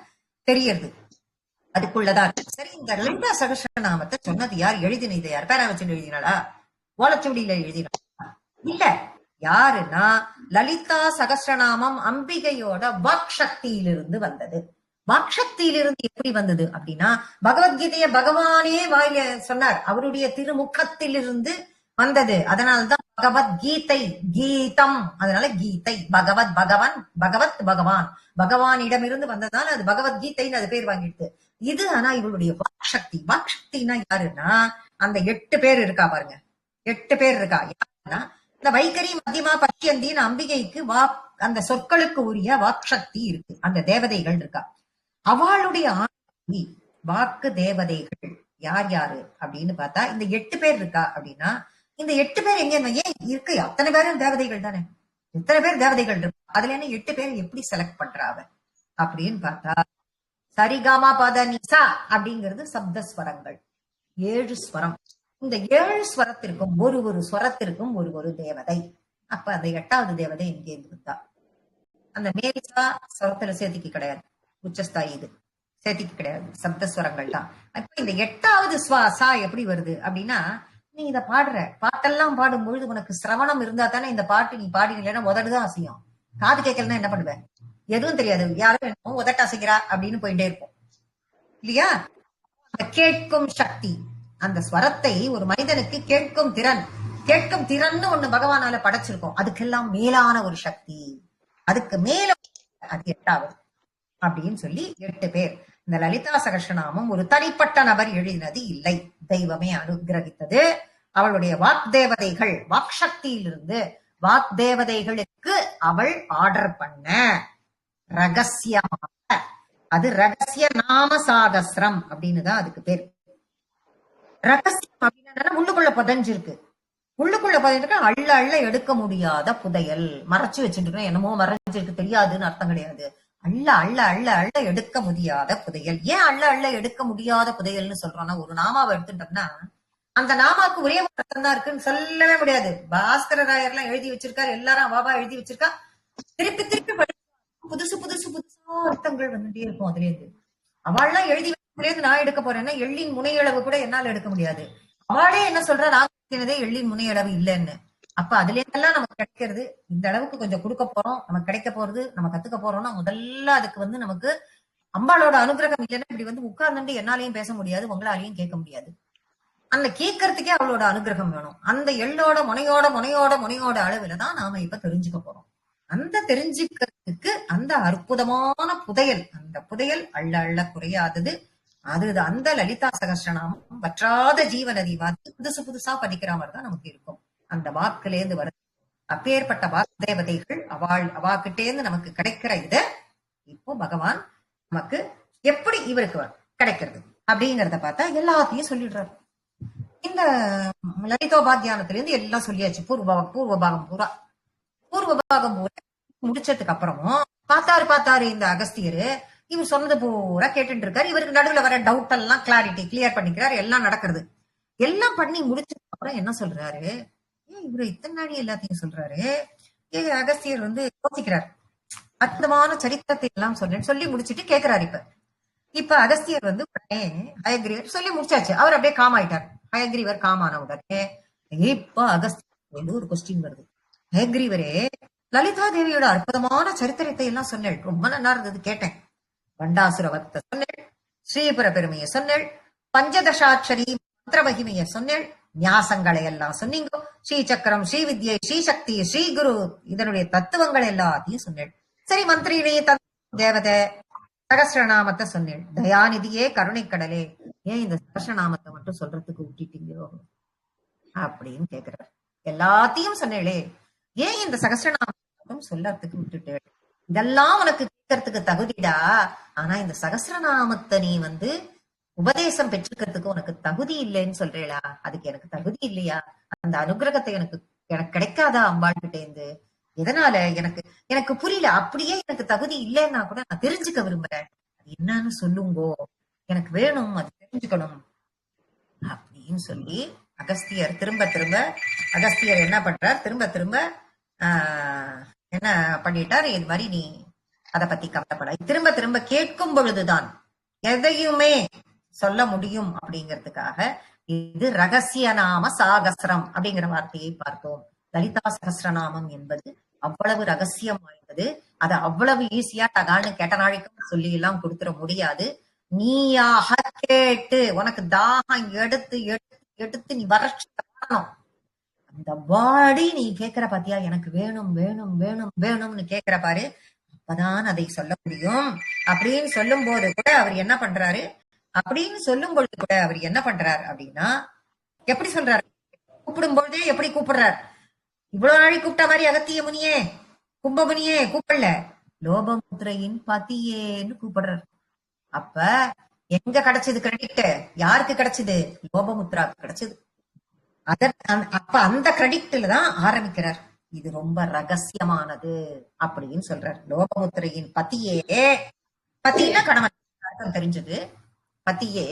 தெரியறது. அதுக்குள்ளதா இருக்கு. சரி, இந்த லலிதா சகஸ்ரநாமத்தை சொன்னது யார்? எழுதினது யார்? பேரா வச்சு எழுதினாளா? ஓலச்சுவடியில எழுதினாளா? இல்ல. யாருன்னா லலிதா சகஸ்ரநாமம் அம்பிகையோட வாக் சக்தியிலிருந்து வந்தது. வாக் சக்தியிலிருந்து எப்படி வந்தது அப்படின்னா, பகவத்கீதைய பகவானே வாயில சொன்னார். அவருடைய திருமுகத்திலிருந்து வந்தது. அதனால்தான் பகவத்கீதை, கீதம். அதனால கீதை, பகவத் பகவான், பகவத் பகவான், பகவானிடமிருந்து வந்ததால அது பகவத்கீதைன்னு அது பேர் வாங்கிடுது. இது ஆனா இவளுடைய வாக் சக்தி. வாக் சக்தினா யாருன்னா அந்த 8 பேர் இருக்கா பாருங்க. 8 பேர் இருக்கா. யாருன்னா இந்த வைகரி மத்தியமா பச்சியந்தின்னு அம்பிகைக்கு அந்த சொற்களுக்கு உரிய வாக் சக்தி இருக்கு. அந்த தேவதைகள் இருக்கா. அவளுடைய ஆணி வாக்கு தேவதைகள் யார் யாரு அப்படின்னு பார்த்தா இந்த 8 பேர் இருக்கா. அப்படின்னா இந்த 8 பேர் எங்க ஏன் இருக்கு? அத்தனை பேரும் தேவதைகள் தானே. எத்தனை பேர் தேவதைகள் இருக்கு. அதுல என்ன 8 பேர் எப்படி செலக்ட் பண்றாவ அப்படின்னு பார்த்தா, சரிகாமா பத நிசா அப்படிங்கிறது சப்தஸ்வரங்கள். 7 ஸ்வரம். இந்த 7 ஸ்வரத்திற்கும் ஒரு ஸ்வரத்திற்கும் ஒரு தேவதை. அப்ப அந்த 8வது தேவதை எங்கே இருந்தா? அந்த மேலிசா ஸ்வரத்துல சேர்த்திக்கு கிடையாது. உச்சஸ்தாயி இது சேர்த்திக்கு கிடையாது. சப்தஸ்வரங்கள் தான். அப்ப இந்த 8வது சா எப்படி வருது அப்படின்னா, நீ இத பாடுற பாட்டெல்லாம் பாடும்பொழுது உனக்கு சிரவணம் இருந்தா தானே இந்த பாட்டு நீ பாடினா உதடுதான் அசையும். காது கேட்கலன்னா என்ன பண்ணுவேன்? எதுவும் தெரியாது. யாரும் உதட்ட அசைக்கிறா அப்படின்னு போயிட்டே இருப்போம் இல்லையா? கேட்கும் சக்தி, அந்த ஸ்வரத்தை ஒரு மனிதனுக்கு கேட்கும் திறன்னு ஒண்ணு பகவானால படைச்சிருக்கோம். அதுக்கெல்லாம் மேலான ஒரு சக்தி. அதுக்கு மேல அது 8வது அப்படின்னு சொல்லி 8 பேர். இந்த லலிதா சகஸ்ரநாமம் ஒரு தனிப்பட்ட நபர் எழுதினது இல்லை. தெய்வமே அனுகிரகித்தது. அவளுடைய வாக்தேவதைகள், வாக் சக்தியிலிருந்து வாக்தேவதைகளுக்கு அவள் ஆர்டர் பண்ண ரகசியமாக. அது ரகசிய நாம சாகஸ்ரம் அப்படின்னு தான் அதுக்கு பேர். ரகசியம் அப்படின்னா உள்ளுக்குள்ள புதைஞ்சிருக்கு. உள்ளுக்குள்ள புதைஞ்சிருக்கு. அள்ள அள்ள எடுக்க முடியாத புதையல். மறைச்சு வச்சுட்டு என்னமோ மறைஞ்சிருக்கு தெரியாதுன்னு அர்த்தம் கிடையாது. அள்ள அள்ள அள்ள அள்ள எடுக்க முடியாத புதையல். ஏன் அள்ள அள்ள எடுக்க முடியாத புதையல்னு சொல்றோம்னா, ஒரு நாமாவை எடுத்துட்டோம்னா அந்த நாமாவுக்கு ஒரே ஒரு அர்த்தம் தான் இருக்குன்னு சொல்லவே முடியாது. பாஸ்கர ராயர் எல்லாம் எழுதி வச்சிருக்காரு. எல்லாரும் அவாவா எழுதி வச்சிருக்கா. திருப்பி திருப்பி புதுசு புதுசா அர்த்தங்கள் வந்துட்டே இருக்கும். அதுல இருந்து அவள்லாம் எழுதி வச்சிருந்து நான் எடுக்க போறேன்னா எள்ளின் முனையளவு கூட என்னால எடுக்க முடியாது. அவளே என்ன சொல்றா, நான் எள்ளின் முனையளவு இல்லைன்னு. அப்ப அதுல இருந்தெல்லாம் நமக்கு கிடைக்கிறது இந்த அளவுக்கு கொஞ்சம் கொடுக்க போறோம். நமக்கு கிடைக்க போறது, நம்ம கத்துக்க போறோம்னா முதல்ல அதுக்கு நமக்கு அம்பாளோட அனுகிரகம் இல்லைன்னா இப்படி உட்கார்ந்து என்னாலையும் பேச முடியாது, உங்களாலையும் கேட்க முடியாது. அந்த கேட்கறதுக்கே அவளோட அனுகிரகம் வேணும். அந்த எள்ளோட முனையோட அளவுல தான் நாம இப்ப தெரிஞ்சுக்க போறோம். அந்த தெரிஞ்சுக்கிறதுக்கு அந்த அற்புதமான புதையல், அந்த புதையல் அள்ள அள்ள குறையாதது. அது அந்த லலிதா சகஸ்ரநாமம் வற்றாத ஜீவநதி மாதிரி புதுசு புதுசா படிக்கிற மாதிரி தான் நமக்கு இருக்கும். அந்த வாக்குலேருந்து வருது. அப்பேற்பட்ட வாக்கு தேவதைகள் அவாக்கிட்டே இருந்து நமக்கு கிடைக்கிற இத இப்போ பகவான் நமக்கு எப்படி இவருக்கு கிடைக்கிறது அப்படிங்கறத பார்த்தா எல்லாத்தையும் சொல்லிடுறாரு. இந்த லலிதோபாத்தியானத்திலிருந்து எல்லாம் சொல்லியாச்சு. பூர்வ பாகம் பூரா முடிச்சதுக்கு அப்புறமும் பார்த்தாரு இந்த அகஸ்தியரு. இவர் சொன்னது பூரா கேட்டுட்டு இருக்காரு. இவருக்கு நடுவுல வர டவுட் எல்லாம் கிளியர் பண்ணிக்கிறாரு. எல்லாம் நடக்கிறது. எல்லாம் பண்ணி முடிச்சதுக்கு அப்புறம் என்ன சொல்றாரு, இவரு இத்தனை நாடி எல்லாத்தையும் சொல்றாரு. அகஸ்தியர் யோசிக்கிறார். அற்புதமான சரித்திரத்தை எல்லாம் சொல்லி முடிச்சுட்டு கேட்கிறாரு. இப்ப அகஸ்தியர் உடனே ஹயக்ரீவர் சொல்லி முடிச்சாச்சு. அவர் அப்படியே காம் ஆயிட்டார். ஹயக்ரீவர் காமான உடனே இப்ப அகஸ்தியர் ஒரு கொஸ்டின் வருது. ஹயக்ரீவரே, லலிதா தேவியோட அற்புதமான சரித்திரத்தை எல்லாம் சொன்னேள். ரொம்ப நல்லா இருந்தது, கேட்டேன். வண்டாசுரவத்தை சொன்னேள், ஸ்ரீபுர பெருமையை சொன்னேள், பஞ்சதசாட்சரி மந்திர மகிமையை சொன்னேள், ஞாசங்களை எல்லாம் சொன்னீங்க, ஸ்ரீ சக்கரம், ஸ்ரீ வித்யை, ஸ்ரீ சக்தி, ஸ்ரீ குரு, இதனுடைய தத்துவங்கள் எல்லாத்தையும் சொன்னேள். சரி, மந்திரியிலேயே தேவதை சகஸ்ரநாமத்தை சொன்னேள். தயாநிதியே, கருணை கடலே, ஏன் இந்த சகஸ்ரநாமத்தை மட்டும் சொல்றதுக்கு விட்டுட்டீங்களோ அப்படின்னு கேக்குறாரு. எல்லாத்தையும் சொன்னேளே, ஏன் இந்த சகஸ்ரநாமம் சொல்றதுக்கு விட்டுட்டு இதெல்லாம் உனக்கு கேட்கறதுக்கு தகுதிடா. ஆனா இந்த சகஸ்ரநாமத்தை நீ உபதேசம் பெற்றுக்கிறதுக்கு உனக்கு தகுதி இல்லைன்னு சொல்றேளா? அதுக்கு எனக்கு தகுதி இல்லையா? அந்த அனுகிரகத்தை எனக்கு எனக்கு கிடைக்காதா அம்பாள் கிட்ட இருந்து? எதனால எனக்கு எனக்கு புரியல. அப்படியே எனக்கு தகுதி இல்லைன்னா கூட நான் தெரிஞ்சுக்க விரும்புறேன். அது என்னன்னு சொல்லுங்கோ, எனக்கு வேணும், அது தெரிஞ்சுக்கணும் அப்படின்னு சொல்லி அகஸ்தியர் திரும்ப திரும்ப அகஸ்தியர் என்ன பண்றார், திரும்ப திரும்ப என்ன பண்ணிட்டார், இது மாதிரி நீ அதை பத்தி கவலைப்பட, திரும்ப திரும்ப கேட்கும் பொழுதுதான் எதையுமே சொல்ல முடியும் அப்படிங்கிறதுக்காக இது ரகசிய நாம சாகசிரம் அப்படிங்கிற வார்த்தையை பார்த்தோம். லலிதா சகசிரநாமம் என்பது அவ்வளவு ரகசியம் வாய்ந்தது. அதை அவ்வளவு ஈஸியா டகான்னு கேட்ட நாளைக்கும் சொல்லி எல்லாம் கொடுத்துட முடியாது. நீயாக கேட்டு உனக்கு தாகம் எடுத்து எடுத்து எடுத்து நீ வறட்சி காரணம் அந்த பாடி நீ கேட்கிற பாத்தியா, எனக்கு வேணும் வேணும் வேணும் வேணும்னு கேட்கிற பாரு, அப்பதான் அதை சொல்ல முடியும். அப்படின்னு சொல்லும் போது கூட அவர் என்ன பண்றாரு, அப்படின்னு சொல்லும் பொழுது கூட அவர் என்ன பண்றாரு அப்படின்னா, எப்படி சொல்றாரு, கூப்பிடும் பொழுதே எப்படி கூப்பிடுறார், இவ்வளவு நாளைக்கு கூப்பிட்ட மாதிரி அகத்திய முனியே கும்பமுனியே கூப்பிடல, லோபமுத்திரையின் பதியேன்னு கூப்பிடுறார். அப்ப எங்க கிடைச்சது கிரெடிட், யாருக்கு கிடைச்சது, லோபமுத்ராக்கு கிடைச்சது. அப்ப அந்த கிரெடிட்ல தான் ஆரம்பிக்கிறார். இது ரொம்ப ரகசியமானது அப்படின்னு சொல்றார். லோபமுத்திரையின் பதியே, பதினா கணவன் அர்த்தம் தெரிஞ்சது, பதியே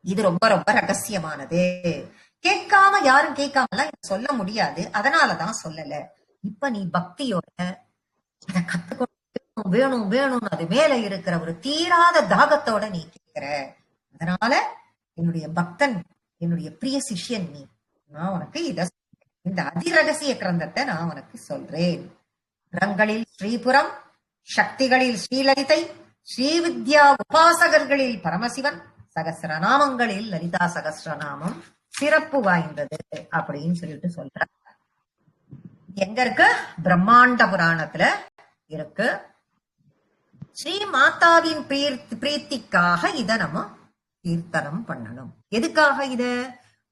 இது ரொம்ப ரொம்ப ரகசியமானது, கேட்காம யாரும் கேட்காமலாம் சொல்ல முடியாது, அதனாலதான் சொல்லல. இப்ப நீ பக்தியோட அதை கத்துக்கணும், வேணும் வேணும், அது மேல இருக்கிற ஒரு தீராத தாகத்தோட நீ கேட்கிற, அதனால என்னுடைய பக்தன், என்னுடைய பிரிய சிஷ்யன் நீ, நான் உனக்கு இந்த அதிரகசிய கிரந்தத்தை நான் உனக்கு சொல்றேன். புறங்களில் ஸ்ரீபுரம், சக்திகளில் ஸ்ரீலலிதை, ஸ்ரீவித்யா உபாசகர்களில் பரமசிவன், சகசிரநாமங்களில் லலிதா சகசிரநாமம் சிறப்பு வாய்ந்தது அப்படின்னு சொல்லிட்டு சொல்ற. எங்க இருக்கு, பிரம்மாண்ட புராணத்துல இருக்கு. ஸ்ரீ மாதாவின் பிரீத்திக்காக இத நம்ம கீர்த்தனம் பண்ணணும். எதுக்காக இத,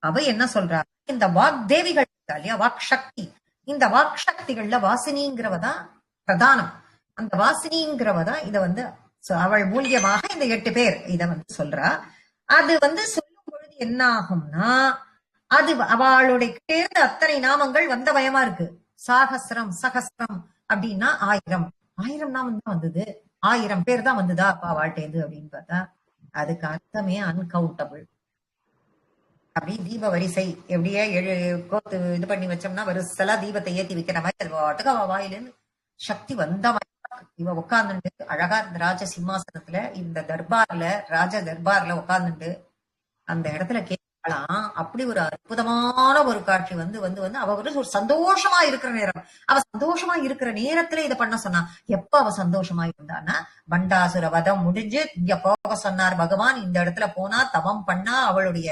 அவ என்ன சொல்றா, இந்த வாக்தேவிகள் இல்லையா, வாக் சக்தி, இந்த வாக் சக்திகள்ல வாசினிங்கிறவதான் பிரதானம். அந்த வாசினிங்கிறவதான் இத அவள் மூலியமாக இந்த 8 பேர் இத சொல்றா. அது சொல்லும் பொழுது என்ன ஆகும்னா, அது அவளுடைய தேர்ந்த அத்தனை நாமங்கள் வந்த பயமா இருக்கு. சாகசிரம், சகசிரம் அப்படின்னா 1000 நாமம் தான் வந்தது, 1000 பேர் தான் வந்ததா அப்பா வாழ்ட்டேந்து அப்படின்னு பார்த்தா, அதுக்கு அர்த்தமே அன்கவுண்டபிள். அப்படி தீப வரிசை எப்படியே கோத்து இது பண்ணி வச்சோம்னா வரிசலா தீபத்தை ஏத்தி வைக்கிற மாதிரி அது பாட்டுக்கு அவ வாயிலிருந்து சக்தி வந்த மாதிரி இவ உட்கார்ந்துட்டு அழகா இந்த ராஜ சிம்மாசனத்துல, இந்த தர்பார்ல, ராஜ தர்பார்ல உட்கார்ந்துட்டு அந்த இடத்துல கேட்கலாம். அப்படி ஒரு அற்புதமான ஒரு காட்சி அவ ஒரு சந்தோஷமா இருக்கிற நேரம், அவ சந்தோஷமா இருக்கிற நேரத்துல இதை பண்ண சொன்னா. எப்ப அவ சந்தோஷமா இருந்தான்னா, பண்டாசுர வதம் முடிஞ்சு இங்க போக சொன்னார் பகவான், இந்த இடத்துல போனா தவம் பண்ணா அவளுடைய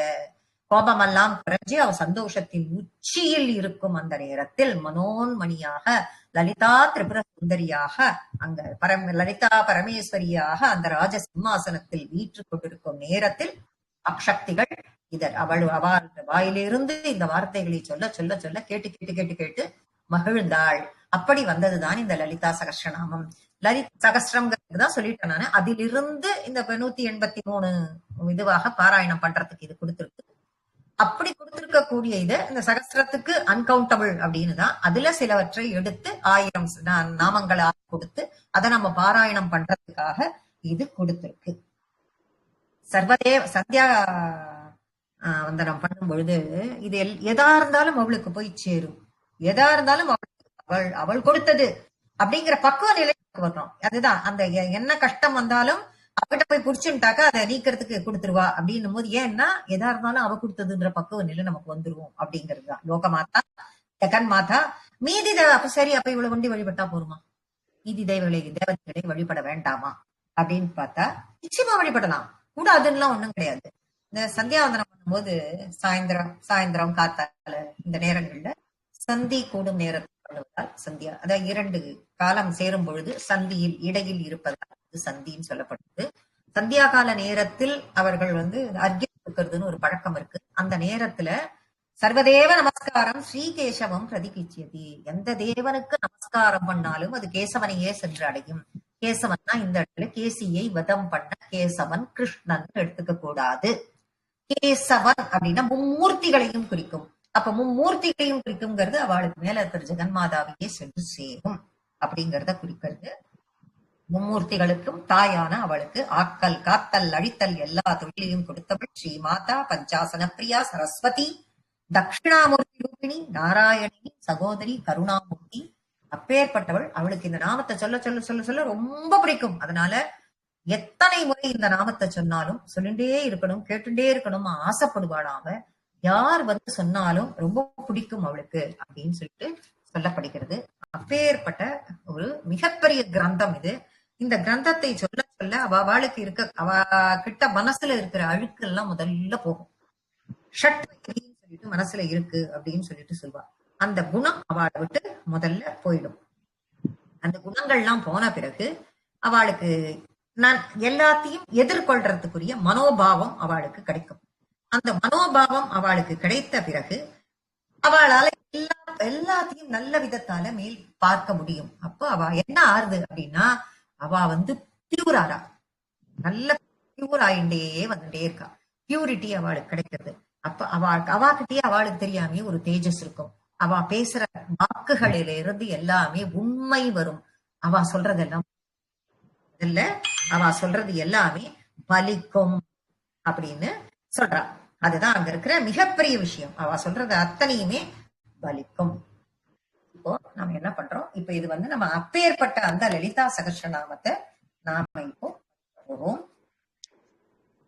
கோபமெல்லாம் குறைஞ்சி அவ சந்தோஷத்தின் உச்சியில் இருக்கும் அந்த நேரத்தில் மனோன்மணியாக லலிதா திரிபுர சுந்தரியாக அங்க லலிதா பரமேஸ்வரியாக அந்த ராஜ சிம்மாசனத்தில் வீற்று கொண்டிருக்கும் நேரத்தில் அக்ஷக்திகள் அவள் வாயிலிருந்து இந்த வார்த்தைகளை சொல்ல சொல்ல சொல்ல கேட்டு கேட்டு கேட்டு கேட்டு மகிழ்ந்தாள். அப்படி வந்ததுதான் இந்த லலிதா சகஸ்ரநாமம். லலித் சகஸ்ரம்ங்கிறதுதான் சொல்லிட்டேன் நானு. அதிலிருந்து இந்த 183 இதுவாக பாராயணம் பண்றதுக்கு இது கொடுத்திருக்கு. அப்படி கொடுத்திருக்க கூடிய இது இந்த சகஸ்ரத்துக்கு அன்கவுண்டபிள் அப்படின்னு தான். அதுல சிலவற்றை எடுத்து 1000 நாமங்களாக கொடுத்து அதை நம்ம பாராயணம் பண்றதுக்காக இது கொடுத்திருக்கு. சந்தியா வந்தனம் பண்ணும் பொழுது இது எதா இருந்தாலும் அவளுக்கு போய் சேரும், எதா இருந்தாலும் அவள் கொடுத்தது அப்படிங்கிற பக்குவ நிலைக்கு வரணும். அதுதான் அந்த என்ன கஷ்டம் வந்தாலும் அவகிட்ட போய் புடிச்சுட்டாக்கா அதை நீக்கிறதுக்கு கொடுத்துருவா அப்படின்னும் போது, ஏன்னா எதா இருந்தாலும் அவ கொடுத்ததுன்ற பக்குவ நிலை நமக்கு வந்துருவோம் அப்படிங்கிறதுதான். லோக மாதா, ஜெகன் மாதா, மீதி அப்ப சரி, அப்ப இவ்வளவு வண்டி வழிபட்டா போருமா, மீதி தேவதைகளை வழிபட வேண்டாமா அப்படின்னு பார்த்தா நிச்சயமா வழிபடலாம், கூடாதுன்னு ஒண்ணும் கிடையாது. இந்த சந்தியாவந்தனம் பண்ணும்போது சாயந்தரம் காத்தால இந்த நேரங்கள்ல சந்தி கூடும் நேரத்தில் பண்ணுவதால் சந்தியா, அதாவது 2 காலம் சேரும் பொழுது சந்தியில் இடையில் இருப்பதால் சந்தின்னு சொல்லப்படுது. சந்தியா கால நேரத்தில் அவர்கள் அர்க்கியம் கொடுக்கறதுன்னு ஒரு பழக்கம் இருக்கு. அந்த நேரத்துல சர்வதேவ நமஸ்காரம் ஸ்ரீகேசவம் பிரதிகிச்சியதி. எந்த தேவனுக்கு நமஸ்காரம் பண்ணாலும் அது கேசவனையே சென்று அடையும். கேசவன்னா இந்த இடத்துல கேசியை வதம் பண்ண கேசவன் கிருஷ்ணன் எடுத்துக்க கூடாது. கேசவன் அப்படின்னா மும்மூர்த்திகளையும் குறிக்கும். அப்ப மும்மூர்த்திகளையும் குறிக்கும்ங்கிறது அவளுக்கு மேல இருக்கிற ஜெகன்மாதாவையே சென்று சேரும் அப்படிங்கறத குறிக்கிறது. மும்மூர்த்திகளுக்கும் தாயான அவளுக்கு ஆக்கல் காத்தல் அழித்தல் எல்லா தொழிலையும் கொடுத்தவள் ஸ்ரீ மாதா பஞ்சாசன பிரியா சரஸ்வதி தட்சிணாமூர்த்தி ரூபிணி நாராயணி சகோதரி கருணாமூர்த்தி. அப்பேற்பட்டவள். அவளுக்கு இந்த நாமத்தை சொல்ல சொல்ல சொல்ல சொல்ல ரொம்ப பிடிக்கும். அதனால எத்தனை முறை இந்த நாமத்தை சொன்னாலும் சொல்லிண்டே இருக்கணும், கேட்டுட்டே இருக்கணும் ஆசைப்படுவாளாம. யார் வந்து சொன்னாலும் ரொம்ப பிடிக்கும் அவளுக்கு அப்படின்னு சொல்லிட்டு சொல்லப்படுகிறது. அப்பேற்பட்ட ஒரு மிகப்பெரிய கிரந்தம் இது. இந்த கிரந்தத்தை சொல்ல சொல்ல அவளுக்கு இருக்க அவ கிட்ட மனசுல இருக்கிற அழுக்கு எல்லாம் முதல்ல போகும். ஷட்வைன்னு சொல்லிட்டு மனசுல இருக்கு அப்படின்னு சொல்லிட்டு சொல்வா. அந்த குணம் அவளை விட்டு முதல்ல போயிடும். அந்த குணங்கள்லாம் போன பிறகு அவளுக்கு நான் எல்லாத்தையும் எதிர்கொள்றதுக்குரிய மனோபாவம் அவளுக்கு கிடைக்கும். அந்த மனோபாவம் அவளுக்கு கிடைத்த பிறகு அவளால எல்லாத்தையும் நல்ல விதத்தால மேல் பார்க்க முடியும். அப்போ அவ என்ன ஆறுது அப்படின்னா அவ வந்து பியூராரா, நல்ல பியூர் ஆயிண்டே வந்துட்டே இருக்கா. பியூரிட்டி அவளுக்கு கிடைக்கிறது. அப்ப அவாகிட்டயே அவளுக்கு தெரியாமே ஒரு தேஜஸ் இருக்கும். அவ பேசுற வாக்குகளில இருந்து எல்லாமே உண்மை வரும். அவ சொல்றதெல்லாம் இல்ல, அவ சொல்றது எல்லாமே பலிக்கும் அப்படின்னு சொல்றா. அதுதான் அங்க இருக்கிற மிகப்பெரிய விஷயம். அவ சொல்றது அத்தனையுமே பலிக்கும். இப்போ நாம என்ன பண்றோம், இப்ப இது வந்து நம்ம அப்பேற்பட்ட அந்த லலிதா சகஸ்ரநாமத்தை நாம இப்போ போவோம்.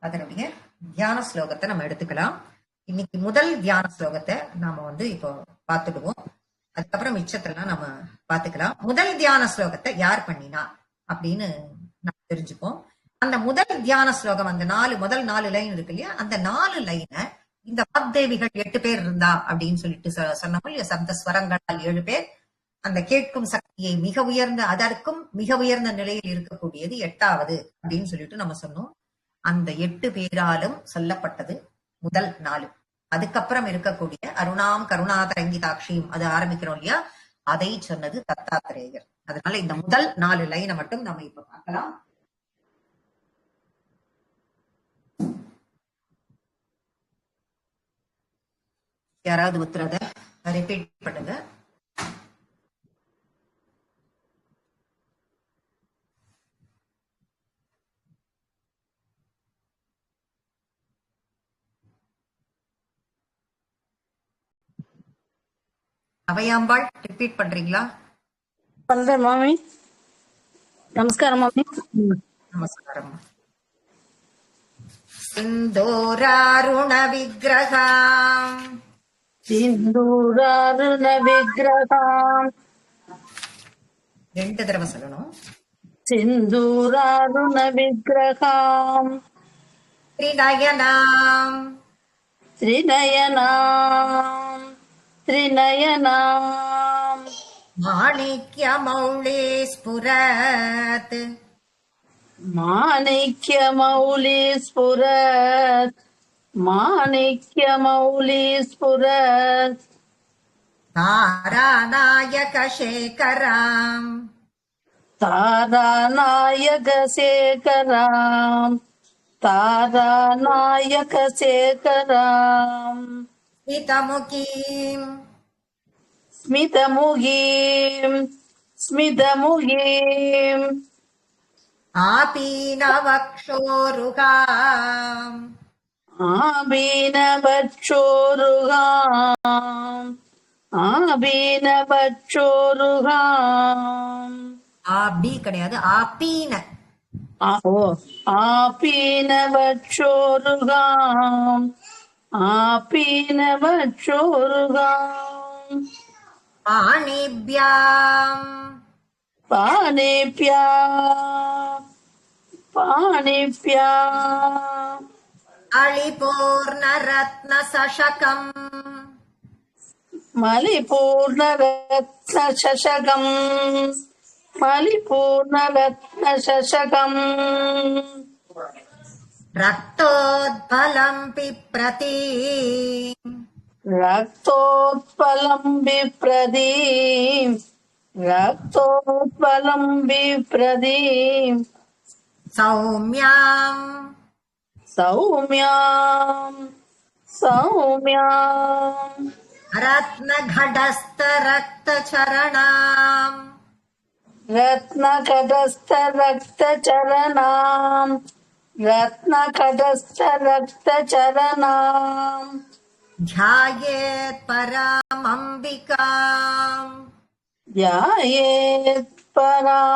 அதனுடைய தியான ஸ்லோகத்தை நம்ம எடுத்துக்கலாம். இன்னைக்கு முதல் தியான ஸ்லோகத்தை நாம வந்து இப்போ பார்த்துடுவோம். அதுக்கப்புறம் மிச்சத்தெல்லாம் நம்ம பார்த்துக்கலாம். முதல் தியான ஸ்லோகத்தை யார் பண்ணினா அப்படின்னு நம்ம தெரிஞ்சுப்போம். அந்த முதல் தியான ஸ்லோகம் அந்த முதல் 4 லைன் இருக்கு இல்லையா, அந்த 4 லைனை இந்த வாக்தேவிகள் 8 பேர் இருந்தா அப்படின்னு சொல்லிட்டு சொன்னோம். சப்த ஸ்வரங்களால் 7 பேர். அந்த கேட்கும் சக்தியை மிக உயர்ந்த அதற்கும் மிக உயர்ந்த நிலையில் இருக்கக்கூடியது 8வது அப்படின்னு சொல்லிட்டு நம்ம சொன்னோம். அந்த 8 பேராலும் சொல்லப்பட்டது முதல் 4. அதுக்கப்புறம் இருக்கக்கூடிய அருணாம் கருணாதரங்கிதாட்சியும் அது ஆரம்பிக்கிறோம் இல்லையா, அதை சொன்னது தத்தாத்திரேயர். அதனால இந்த முதல் 4 லைனை மட்டும் நம்ம இப்ப பார்க்கலாம். யாராவது ஒருத்தரத ரிப்பீட் பண்ணுங்க. அவையாம்பாள் ரிப்பீட் பண்றீங்களா? பண்றேன் மாமி. நமஸ்காரம் மாமி. நமஸ்காரம். சிந்தூராருண விக்கிரகம் சிந்தூராருண விக்கிரகம் 2 தடவை சொல்லணும். சிந்தூராருண விக்கிரகம் திரிநயனாம் திரிநயனாம் திரிநயனாம் மாணிக்யமௌளி ஸ்புரத் மாணிக்யமௌலி ஸ்புரத் மாணிக்யமௌலி ஸ்புரத் தாராநாயக சேகராம் தாராநாயக சேகராம் தாராநாயக சேகராம் ஸ்மிதமுகீம் ஸ்மிதமுகீம் ஸ்மிதமுகீம் ஆபீனவக்ஷோருகாம் ஆபீனவச்சோருகாம் ஆபீனவச்சோருகாம் ஆபி கிடையாது, ஆபீன. ஆபீனவச்சோருகாம் ஆபீனவச்சோருகாம் பாணிப்யாம் பாணிப்யாம் பாணிப்யாம் அளிபூர்ண ரத்ன சஷகம் மலிபூர்ணரத்ன சஷகம் மலிபூர்ணரத்ன சஷகம் ரக்தோத்பலம் பிப்ரதி रक्तोत्पलं बिभ्रतीम् रक्तोत्पलं बिभ्रतीम् सौम्याम् सौम्याम् सौम्याम् रत्नघटस्थरक्तचरणाम् रत्नकटस्थरक्तचरणाम् रत्नकटस्थरक्तचरणाम् ध्यायेत् परामम्बिकाम् ध्यायेत् परामम्बिकाम्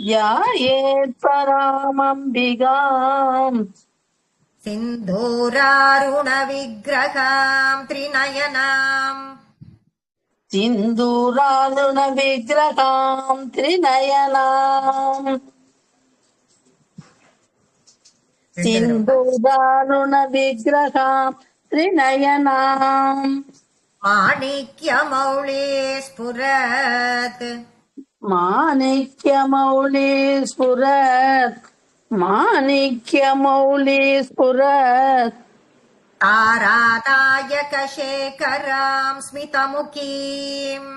ध्यायेत् परामम्बिकाम् सिन्धूरारुणविग्रहाम् त्रिनयनाम् सिन्दूरारुणविग्रहाम् त्रिनयनाम् सिन्दूरारुणविग्रहाम् त्रिनयनाम् माणिक्यमौळे स्फुरत् माणिक्यमौली स्फुरत् माणिक्यमौली स्फुरत् तारानायकशेखराम् स्मितमुखीम्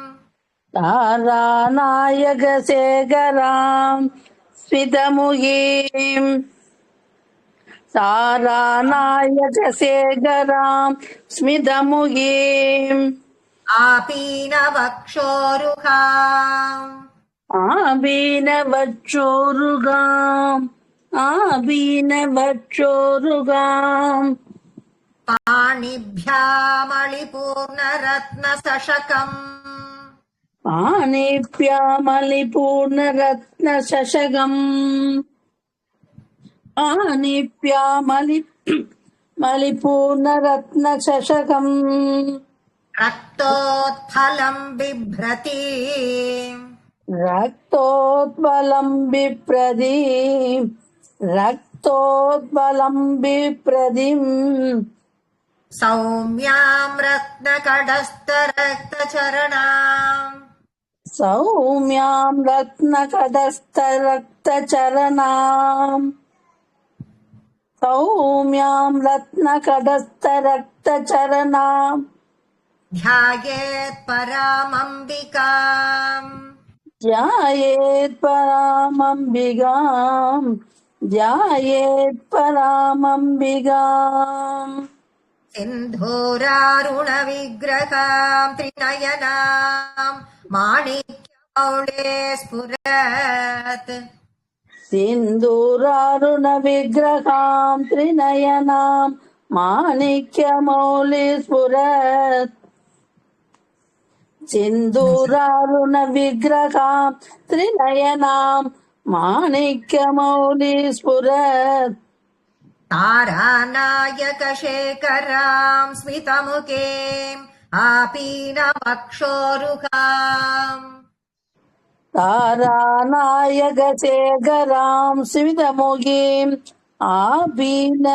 तारानायकशेखराम् स्मितमुखीम् तारानायकशेखराम् स्मितमुखीम् आपीनवक्षोरुहाम् आबीनवक्षोरुगाम् आबीनवक्षोरुगाम् पाणिभ्यामलिपूर्णरत्नसशकम् पाणिभ्यामलिपूर्णरत्नशशकम् मलिपूर्णरत्नशशकम् रक्तोत्फलम् बिभ्रति रक्तोत्पलं बिभ्रतीम् रक्तोत्पलं बिभ्रतीम् सौम्याम् रत्नकडस्थरक्तचरणाम् सौम्यां रत्नकटस्थरक्तचरणाम् सौम्यां रत्नकटस्थरक्तचरणाम् ध्यायेत् परामम्बिकाम् ध्यायेत् परामम्बिकाम् ध्यायेत् परामम्बिकाम् सिन्धूरारुणविग्रहाम् त्रिनयनाम् माणिक्यमौळे स्फुरत् सिन्दूरारुणविग्रहाम् त्रिनयनाम् माणिक्यमौलि स्फुरत् सिन्दूरारुणविग्रहाम् त्रिनयनाम् माणिक्यमौलि स्फुरत् तारानायकशेखराम् स्मितमुखीम् आपीनवक्षोरुहाम् तारानायकशेखराम् स्मितमुखीम् आभीनवक्षोरुगाम्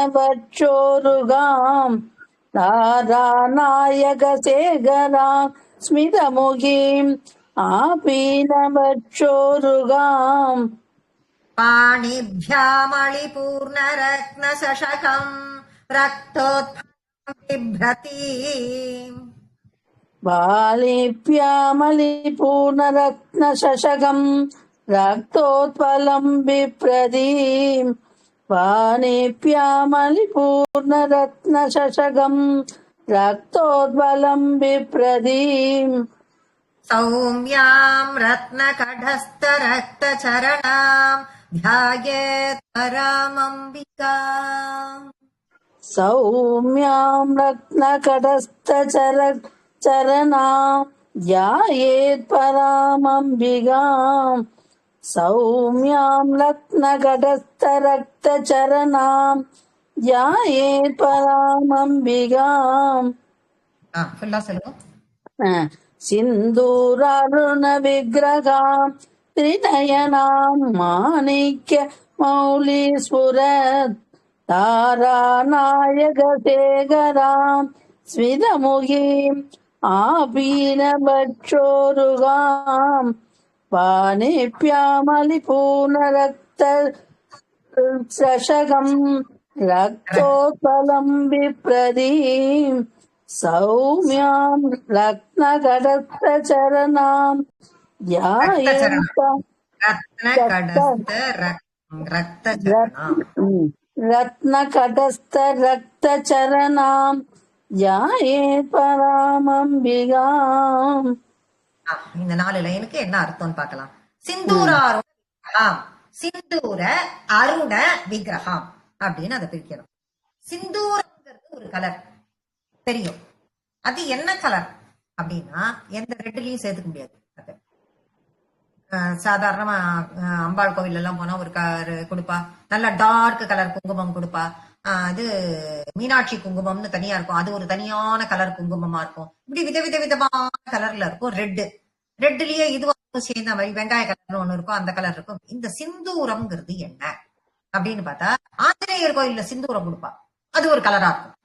तारानायकशेखराम् स्मितमुखीम् आपीनवक्षोरुगाम् पाणिभ्यामलिपूर्णरत्नसशकम् रक्तोत्फलम् बिभ्रति बालिप्यामलिपूर्णरत्नशशकम् रक्तोत्पलम् बिभ्रतीम् पाणिप्यामलिपूर्णरत्नशशकम् रक्तोत्पलम् बिभ्रतीम् सौम्याम् रत्नकडस्थरक्तचरणाम् ध्यायेत् परामम्बिकाम् सौम्यां रत्नकटस्थचरणाम् ध्यायेत् परामम्बिकाम् सौम्यां रत्नकटस्थरक्तचरणाम् ध्यायेत् परामम्बिकाम् ஃபுல்லா சொல்லுங்க. सिन्दूरारुणविग्रहाम् त्रिनयनाम् माणिक्यमौलि स्फुरत् तारानायकशेखराम् स्मितमुखीम् आपीनवक्षोरुगाम् पाणिभ्यामलिपूर्णरक्त शशकम् ரக்தோத்பலம் விப்ரதீம் சௌமியாம் ரத்னகடஸ்த சரணாம் ரக்த சரணம், தியாயேத ரத்ன கடஸ்த ரக்த ரத்- சரணம். ரத்னகடஸ்த ரக்த சரணாம் தியாயே பராமம்பிகாம். இந்த 4 லைனுக்கு என்ன அர்த்தம்னு பார்க்கலாம். சிந்தூராருண விக்கிரகம், சிந்தூர அருண விக்கிரகம் அப்படின்னு அதை பிரிக்கணும். சிந்தூரங்கிறது ஒரு கலர் தெரியும். அது என்ன கலர் அப்படின்னா எந்த ரெட்லயும் சேர்த்துக்க முடியாது. அது சாதாரணமா அம்பாள் கோவில் எல்லாம் போனா ஒரு கொடுப்பா, நல்ல டார்க் கலர் குங்குமம் கொடுப்பா. அது மீனாட்சி குங்குமம்னு தனியா இருக்கும், அது ஒரு தனியான கலர் குங்குமமா இருக்கும். இப்படி விதவிதமான கலர்ல இருக்கும். ரெட்லயே இதுவும் சேர்ந்த மாதிரி வெங்காய கலர்னு ஒண்ணு இருக்கும், அந்த கலர் இருக்கும். இந்த சிந்தூரம்ங்கிறது என்ன அப்படின்னு பார்த்தா ஆஞ்சநேயர் கோயில்ல சிந்தூரம் கொடுப்பா, அது ஒரு கலரா இருக்கும்.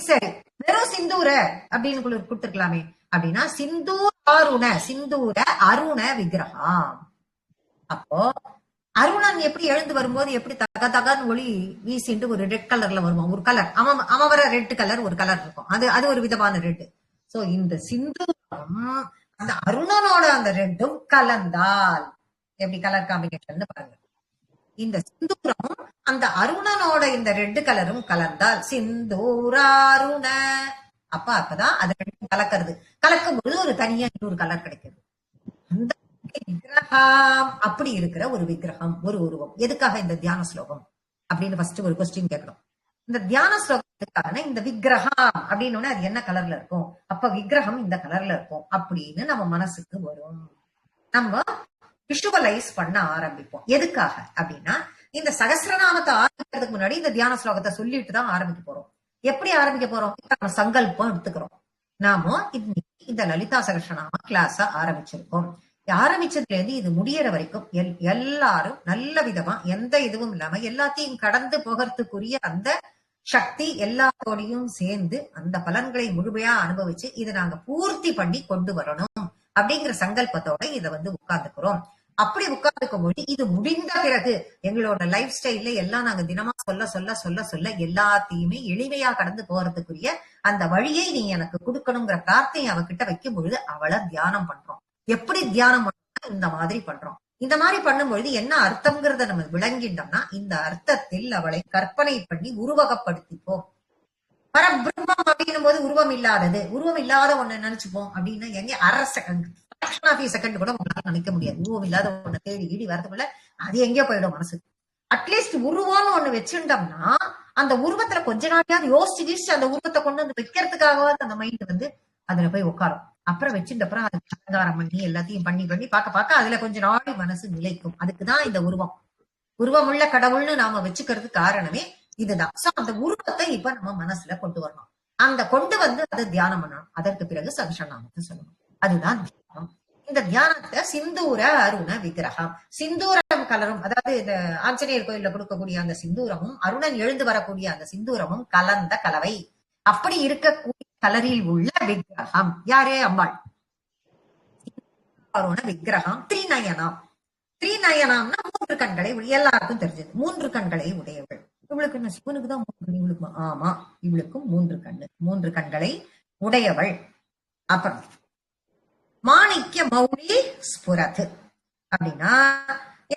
சரி, வெறும் சிந்தூர அப்படின்னு கொடுத்துருக்கலாமே அப்படின்னா சிந்தூர அருண விக்கிரகம். அப்போ அருணன் எப்படி எழுந்து வரும்போது எப்படி தக தகன்னு ஒளி வீசிட்டு ஒரு ரெட் கலர்ல வருவான். ஒரு கலர் அவன் வர ரெட் கலர் ஒரு கலர் இருக்கும், அது ஒரு விதமான ரெட். சோ இந்த சிந்தூரம் அந்த அருணனோட அந்த ரெட்டும் கலந்தால் எப்படி கலர் காம்பினேஷன் பாருங்க. இந்த சிந்தூரமும் அந்த அருணனோட இந்த ரெட் கலரும் கலந்தால் சிந்தூராருண. அப்பதான் அது ரெண்டும் கலக்கிறது. கலக்கும் பொழுது ஒரு தனியா இன்னொரு கலர் கிடைக்குது. அந்த விக்கிரகம் அப்படி இருக்கிற ஒரு விக்கிரகம், ஒரு உருவம். எதுக்காக இந்த தியான ஸ்லோகம் அப்படின்னு ஃபர்ஸ்ட் ஒரு கொஸ்டின் கேட்கணும். இந்த தியான ஸ்லோகத்துக்காக இந்த விக்கிரகம் அப்படின்னு அது என்ன கலர்ல இருக்கும், அப்ப விக்கிரகம் இந்த கலர்ல இருக்கும் அப்படின்னு நம்ம மனசுக்கு வரும். நம்ம விஷுவலைஸ் பண்ண ஆரம்பிப்போம். எதுக்காக அப்படின்னா இந்த சகஸ்ரநாமத்தை ஆரம்பிக்கிறதுக்கு முன்னாடி இந்த தியான ஸ்லோகத்தை சொல்லிட்டு தான் ஆரம்பிக்க போறோம். எப்படி ஆரம்பிக்க போறோம்? நம்ம சங்கல்பம் எடுத்துக்கிறோம். நாம இன்னைக்கு இந்த லலிதா சகஸ்ரநாம கிளாஸ ஆரம்பிச்சிருக்கோம். ஆரம்பிச்சதுல இருந்து இது முடியற வரைக்கும் எல்லாரும் நல்ல விதமா எந்த இதுவும் இல்லாம எல்லாத்தையும் கடந்து போகிறதுக்குரிய அந்த சக்தி எல்லாத்தோடையும் சேர்ந்து அந்த பலன்களை முழுமையா அனுபவிச்சு இதை நாங்க பூர்த்தி பண்ணி கொண்டு வரணும் அப்படிங்கிற சங்கல்பத்தோட இதை உட்கார்ந்துக்கிறோம். அப்படி உட்கார்ந்துக்கும் போது இது முடிந்த பிறகு எங்களோட லைஃப் ஸ்டைல்ல எல்லாம் நாங்க தினமா சொல்ல சொல்ல சொல்ல சொல்ல எல்லாத்தையுமே எளிமையா கடந்து போறதுக்குரிய அந்த வழியை நீ எனக்கு கொடுக்கணுங்கிற பிரார்த்தனை அவகிட்ட வைக்கும் பொழுது அவளை தியானம் பண்றோம். எப்படி தியானம் பண்றோம்? இந்த மாதிரி பண்றோம். இந்த மாதிரி பண்ணும்பொழுது என்ன அர்த்தம்ங்கிறத நம்ம விளங்கிட்டோம்னா இந்த அர்த்தத்தில் அவளை கற்பனை பண்ணி உருவகப்படுத்திப்போம். பரபிரம்மம் அப்படின்னும் போது உருவம் இல்லாத ஒண்ணு நினைச்சுப்போம் அப்படின்னா எங்க அரை செகண்ட் கூட உங்களால நினைக்க முடியாது. உருவம் இல்லாத ஒண்ணு தேடி ஈடி வரதுக்குள்ள அது எங்கேயோ போயிடும் மனசு. அட்லீஸ்ட் உருவம்னு ஒண்ணு வச்சுட்டோம்னா அந்த உருவத்துல கொஞ்ச நாளையாவது யோசிச்சு அந்த உருவத்தை கொண்டு வந்து வைக்கிறதுக்காகவாது அந்த மைண்ட் அதுல போய் உட்காரும். அப்புறம் வச்சுட்டு அப்புறம் அது அலங்காரம் பண்ணி எல்லாத்தையும் பண்ணி பண்ணி பார்க்க அதுல கொஞ்ச நாள் மனசு நிலைக்கும். அதுக்குதான் இந்த உருவமுள்ள கடவுள்னு நாம வச்சுக்கிறது காரணமே இதுதான். சோ அந்த உருவத்தை இப்ப நம்ம மனசுல கொண்டு வரணும். அந்த கொண்டு அதை தியானம் பண்ணணும். அதற்கு பிறகு சகஸ்ரநாமத்தை சொல்லணும். அதுதான் தியானம். இந்த தியானத்தை சிந்தூர அருண விக்கிரகம், சிந்தூரம் கலரும், அதாவது இந்த ஆஞ்சநேயர் கோயில்ல கொடுக்கக்கூடிய அந்த சிந்தூரமும் அருணன் எழுந்து வரக்கூடிய அந்த சிந்தூரமும் கலந்த கலவை. அப்படி இருக்கக்கூடிய கலரில் உள்ள விக்கிரகம் யாரே? அம்பாள். அருண விக்கிரகம் திரிநயனம். திரிநயனம்னா 3 கண்களை, எல்லாருக்கும் தெரிஞ்சது 3 கண்களை உடையவள். இவளுக்கு என்ன சிவனுக்கு தான் 3 கண், இவளுக்கு ஆமா இவளுக்கும் 3 கண்களை உடையவள். அப்புறம் மாணிக்க மௌலி ஸ்புரத் அப்படின்னா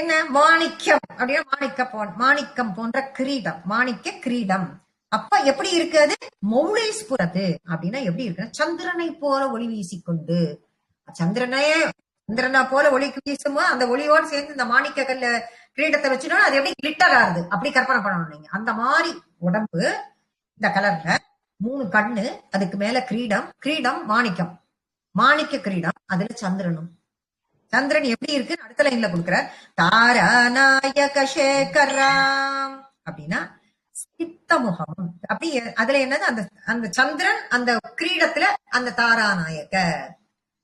என்ன? மாணிக்கம் அப்படின்னா மாணிக்கம் போன்ற கிரீடம், மாணிக்க கிரீடம். அப்ப எப்படி இருக்கு அது? மௌலி ஸ்புரத் அப்படின்னா எப்படி இருக்கு? சந்திரனை போல ஒளி வீசிக்கொண்டு, சந்திரனா போல ஒளி வீசுமோ அந்த ஒளியோடு சேர்ந்து இந்த மாணிக்க கல்ல கிரீடத்தை வச்சுட்டோம், அது எப்படி கிளிட்டர் ஆகுது அப்படி கற்பனை பண்ணணும் நீங்க. அந்த மாதிரி உடம்பு இந்த கலர்ல, 3 கண்ணு, அதுக்கு மேல கிரீடம் மாணிக்க கிரீடம், அதுல சந்திரன் எப்படி இருக்கு? அடுத்த லைன்ல கொடுக்கிற தாராநாயக சேகராம் அப்படின்னா சித்த முகம். அப்படி அதுல என்னது? அந்த சந்திரன் அந்த கிரீடத்துல அந்த தாராநாயக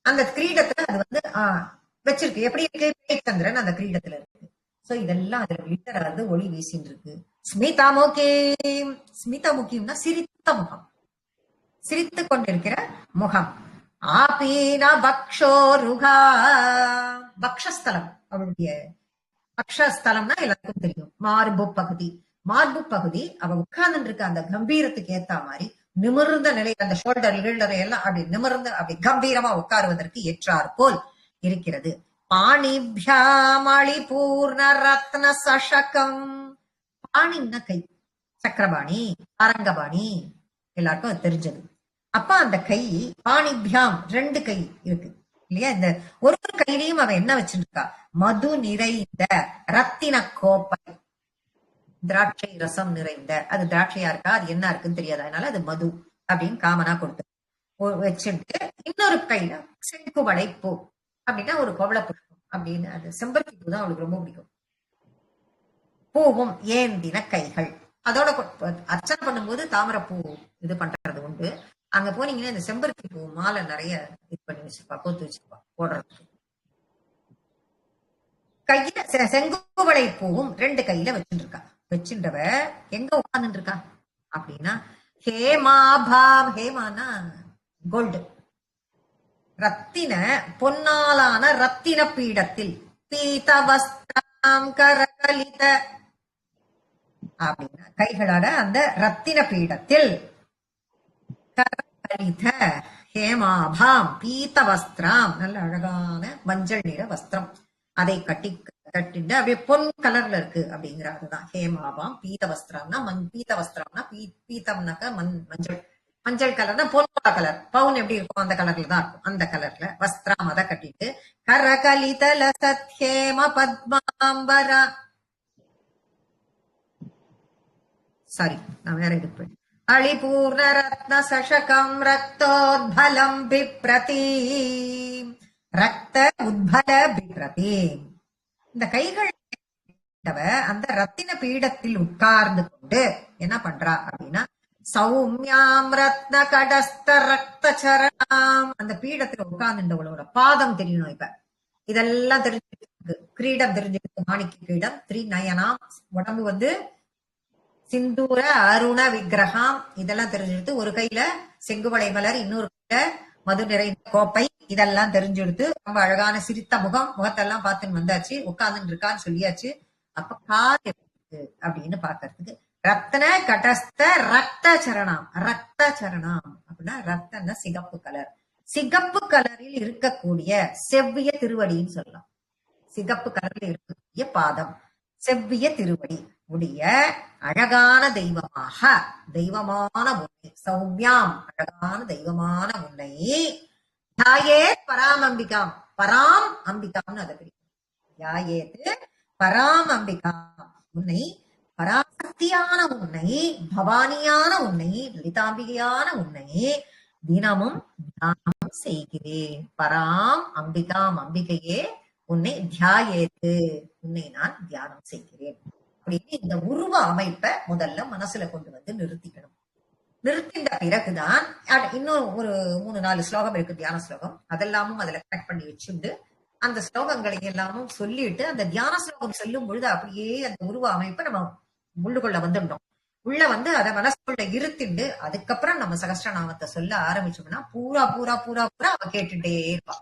அந்த கிரீடத்துல அது வச்சிருக்கு. எப்படி இருக்கு? சந்திரன் அந்த கிரீடத்துல இருக்கு. சோ இதெல்லாம் அதுல கிளிட்டர் ஒளி வீசின்னு இருக்கு. ஸ்மிதமுகீம்னா சிரித்த முகம், சிரித்து கொண்டிருக்கிற முகம். ஆபீன பக்ஷோருகா, பக்ஷஸ்தலம், அவளுடைய பக்ஷஸ்தலம்னா எல்லாருக்கும் தெரியும், மார்பு பகுதி. மார்பு பகுதி அவ உட்கார்ந்து இருக்க அந்த கம்பீரத்துக்கு ஏத்த மாதிரி நிமிர்ந்த நிலை, அந்த ஷோல்டர் ஷோல்டரை எல்லாம் அப்படி நிமிர்ந்து அப்படி கம்பீரமா உட்காருவதற்கு ஏற்றாற் போல் இருக்கிறது. பாணிபியாமளி பூர்ண ரத்ன சஷகம். பாணின்னா கை, சக்கரபாணி, அரங்கபாணி, எல்லாருக்கும் அது தெரிஞ்சது. அப்ப அந்த கை பாணிபியாம், 2 கை இருக்கு இல்லையா? இந்த ஒரு கையிலையும் அவ என்ன வச்சிருக்கா? மது நிறைந்த ரத்தின கோப்பை, திராட்சை ரசம் நிறைந்த. அது திராட்சையா இருக்கா, அது என்ன இருக்குன்னு தெரியாது, அதனால அது மது அப்படின்னு காமனா கொடுத்து வச்சுட்டு, இன்னொரு கையில செங்குவளை பூ அப்படின்னா ஒரு கோவள புஷ்பம் அப்படின்னு, அது செம்பருத்தி பூ தான் அவளுக்கு ரொம்ப பிடிக்கும். பூவும் ஏந்தின கைகள். அதோட அர்ச்சனை பண்ணும்போது தாமரை பூ இது பண்றது உண்டு. அங்க போனீங்கன்னா இந்த செம்பருத்தி பூ மாலை நிறைய இது பண்ணி வச்சிருப்பா, கோத்து வச்சிருப்பா போடுறதுக்கு. கையில செங்குவளை பூவும் 2 கையில வச்சுருக்கா. வச்சுட்டவ எங்க உட்கார்ந்து இருக்கா அப்படின்னா ஹேமாபாம். ஹேமானா கோல்டு, ரத்தின பொன்னாலான ரத்தின பீடத்தில், பீதவஸ்திரம் கரகலித அப்படின்னா கைகளால அந்த ரத்தின பீடத்தில், கரகலித ஹேமாபாம் பீத வஸ்திரம், நல்ல அழகான மஞ்சள் நிற வஸ்திரம், அதை கட்டிட்டு அப்படியே பொன் கலர்ல இருக்கு அப்படிங்கிற. அதுதான் ஹேமாபாம் பீத வஸ்திரம்னா. பீத வஸ்திரம்னா பீத்தம்னாக்க மஞ்சள், மஞ்சள் கலர்னா பொன்னோட கலர். பவுன் எப்படி இருக்கும் அந்த கலர்ல தான் இருக்கும். அந்த கலர்ல வஸ்திரம் அதை கட்டிட்டு, கரகலித லசத் ஹேம பத்மாம்பரா. சாரி, நான் வேற இது போய் அளிபூர்ண ரத்ன சஷகம் ரக்தோத்பலம் பிப்ரதி. ரக்த உத்பல பிப்ரதி. இந்த கைகள் அந்த ரத்தின பீடத்தில் உட்கார்ந்து கொண்டு என்ன பண்றா அப்படின்னா சௌமியாம் ரத்ன கடஸ்த ரக்த சரணாம். அந்த பீடத்துல உட்கார்ந்துட்டவளோட பாதம் தெரியணும். இப்ப இதெல்லாம் தெரிஞ்சுக்கிட்டு, கிரீடம் தெரிஞ்சுக்கிட்டு, மாணிக்க கிரீடம், 3 நயனாம், உடம்பு வந்து சிந்தூர அருண விக்கிரகம், இதெல்லாம் தெரிஞ்சுடுத்து. ஒரு கையில செங்குவளை மலர், இன்னொரு கையில மது நிறைந்த கோப்பை, இதெல்லாம் தெரிஞ்செடுத்து ரொம்ப அழகான சிரித்த முகம், முகத்தெல்லாம் பார்த்துன்னு வந்தாச்சு. உட்கார்ந்து இருக்கான்னு சொல்லியாச்சு. அப்ப கால் எப்படி இருக்கு அப்படின்னு பாக்குறதுக்கு ரத்ன கடஸ்த ரக்த சரணம். ரக்த சரணம் அப்படின்னா ரத்தன சிகப்பு கலர், சிகப்பு கலரில் இருக்கக்கூடிய செவ்விய திருவடின்னு சொல்லலாம். சிகப்பு கலரில் இருக்கக்கூடிய பாதம், செவ்விய திருவடி உடைய அழகான தெய்வமாக, தெய்வமான உன்னை, சௌமியாம் அழகான தெய்வமான உன்னை, யாயேத் பராம் அம்பிகாம். பராம் அம்பிகாம்னு அதை பிடிக்கும். யாயேத்து பராம் அம்பிகாம், உன்னை பராசக்தியான உன்னை, பவானியான உன்னை, லலிதாம்பிகையான உன்னை தினமும் தியானம் செய்கிறேன். பராம் அம்பிகாம், அம்பிகையே உன்னை தியாயேத்து, உன்னை நான் தியானம் செய்கிறேன் அப்படின்னு இந்த உருவ அமைப்பை முதல்ல மனசுல கொண்டு வந்து நிறுத்திக்கணும். நிறுத்தின்ற பிறகுதான் இன்னும் ஒரு 3-4 ஸ்லோகம் இருக்கு, தியான ஸ்லோகம். அதெல்லாமும் அதுல கனெக்ட் பண்ணி வச்சுண்டு அந்த ஸ்லோகங்களை எல்லாமும் சொல்லிட்டு அந்த தியான ஸ்லோகம் சொல்லும் பொழுது அப்படியே அந்த உருவ அமைப்பை நம்ம உள்ளுக்குள்ள வந்துட்டோம். உள்ள வந்து அதை மனசுக்குள்ள இருத்திண்டு அதுக்கப்புறம் நம்ம சகஸ்ரநாமத்தை சொல்ல ஆரம்பிச்சோம்னா பூரா பூரா பூரா பூரா அவ கேட்டுட்டே இருப்பா.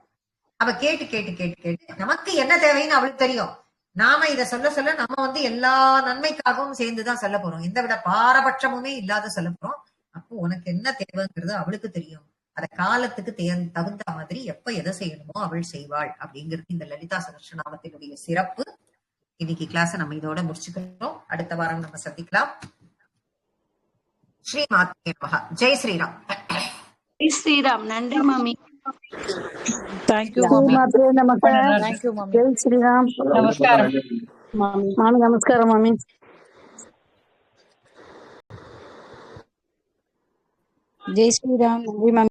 அவ கேட்டு கேட்டு கேட்டு கேட்டு நமக்கு என்ன தேவைன்னு அவளுக்கு தெரியும். நாம இத சொல்ல சொல்ல நம்ம வந்து எல்லா நன்மைக்காகவும் சேர்ந்துதான் சொல்ல போறோம். எந்தவித பாரபட்சமுமே இல்லாத சொல்ல போறோம். அப்போ உனக்கு என்ன தேவைங்கிறது அவளுக்கு தெரியும். அத காலத்துக்கு தகுந்த மாதிரி எப்ப எதை செய்யணுமோ அவள் செய்வாள் அப்படிங்கிறது இந்த லலிதா சகஸ்ரநாமத்தினுடைய சிறப்பு. இன்னைக்கு கிளாஸ் நம்ம இதோட முடிச்சுக்கிறோம். அடுத்த வாரம் நம்ம சந்திக்கலாம். ஸ்ரீ மாத்ரே நமஹ. ஜெய் ஸ்ரீராம். ஜெய் ஸ்ரீராம். நன்றி மாமி. தேங்க்யூ மாத்ரே நமக்கு. தேங்க்யூ மாமி. ஜெய் ஸ்ரீராம். நமஸ்காரம் மாமி. நமஸ்காரம் மாமி. ஜெய் ஸ்ரீராம். நன்றி மாமி.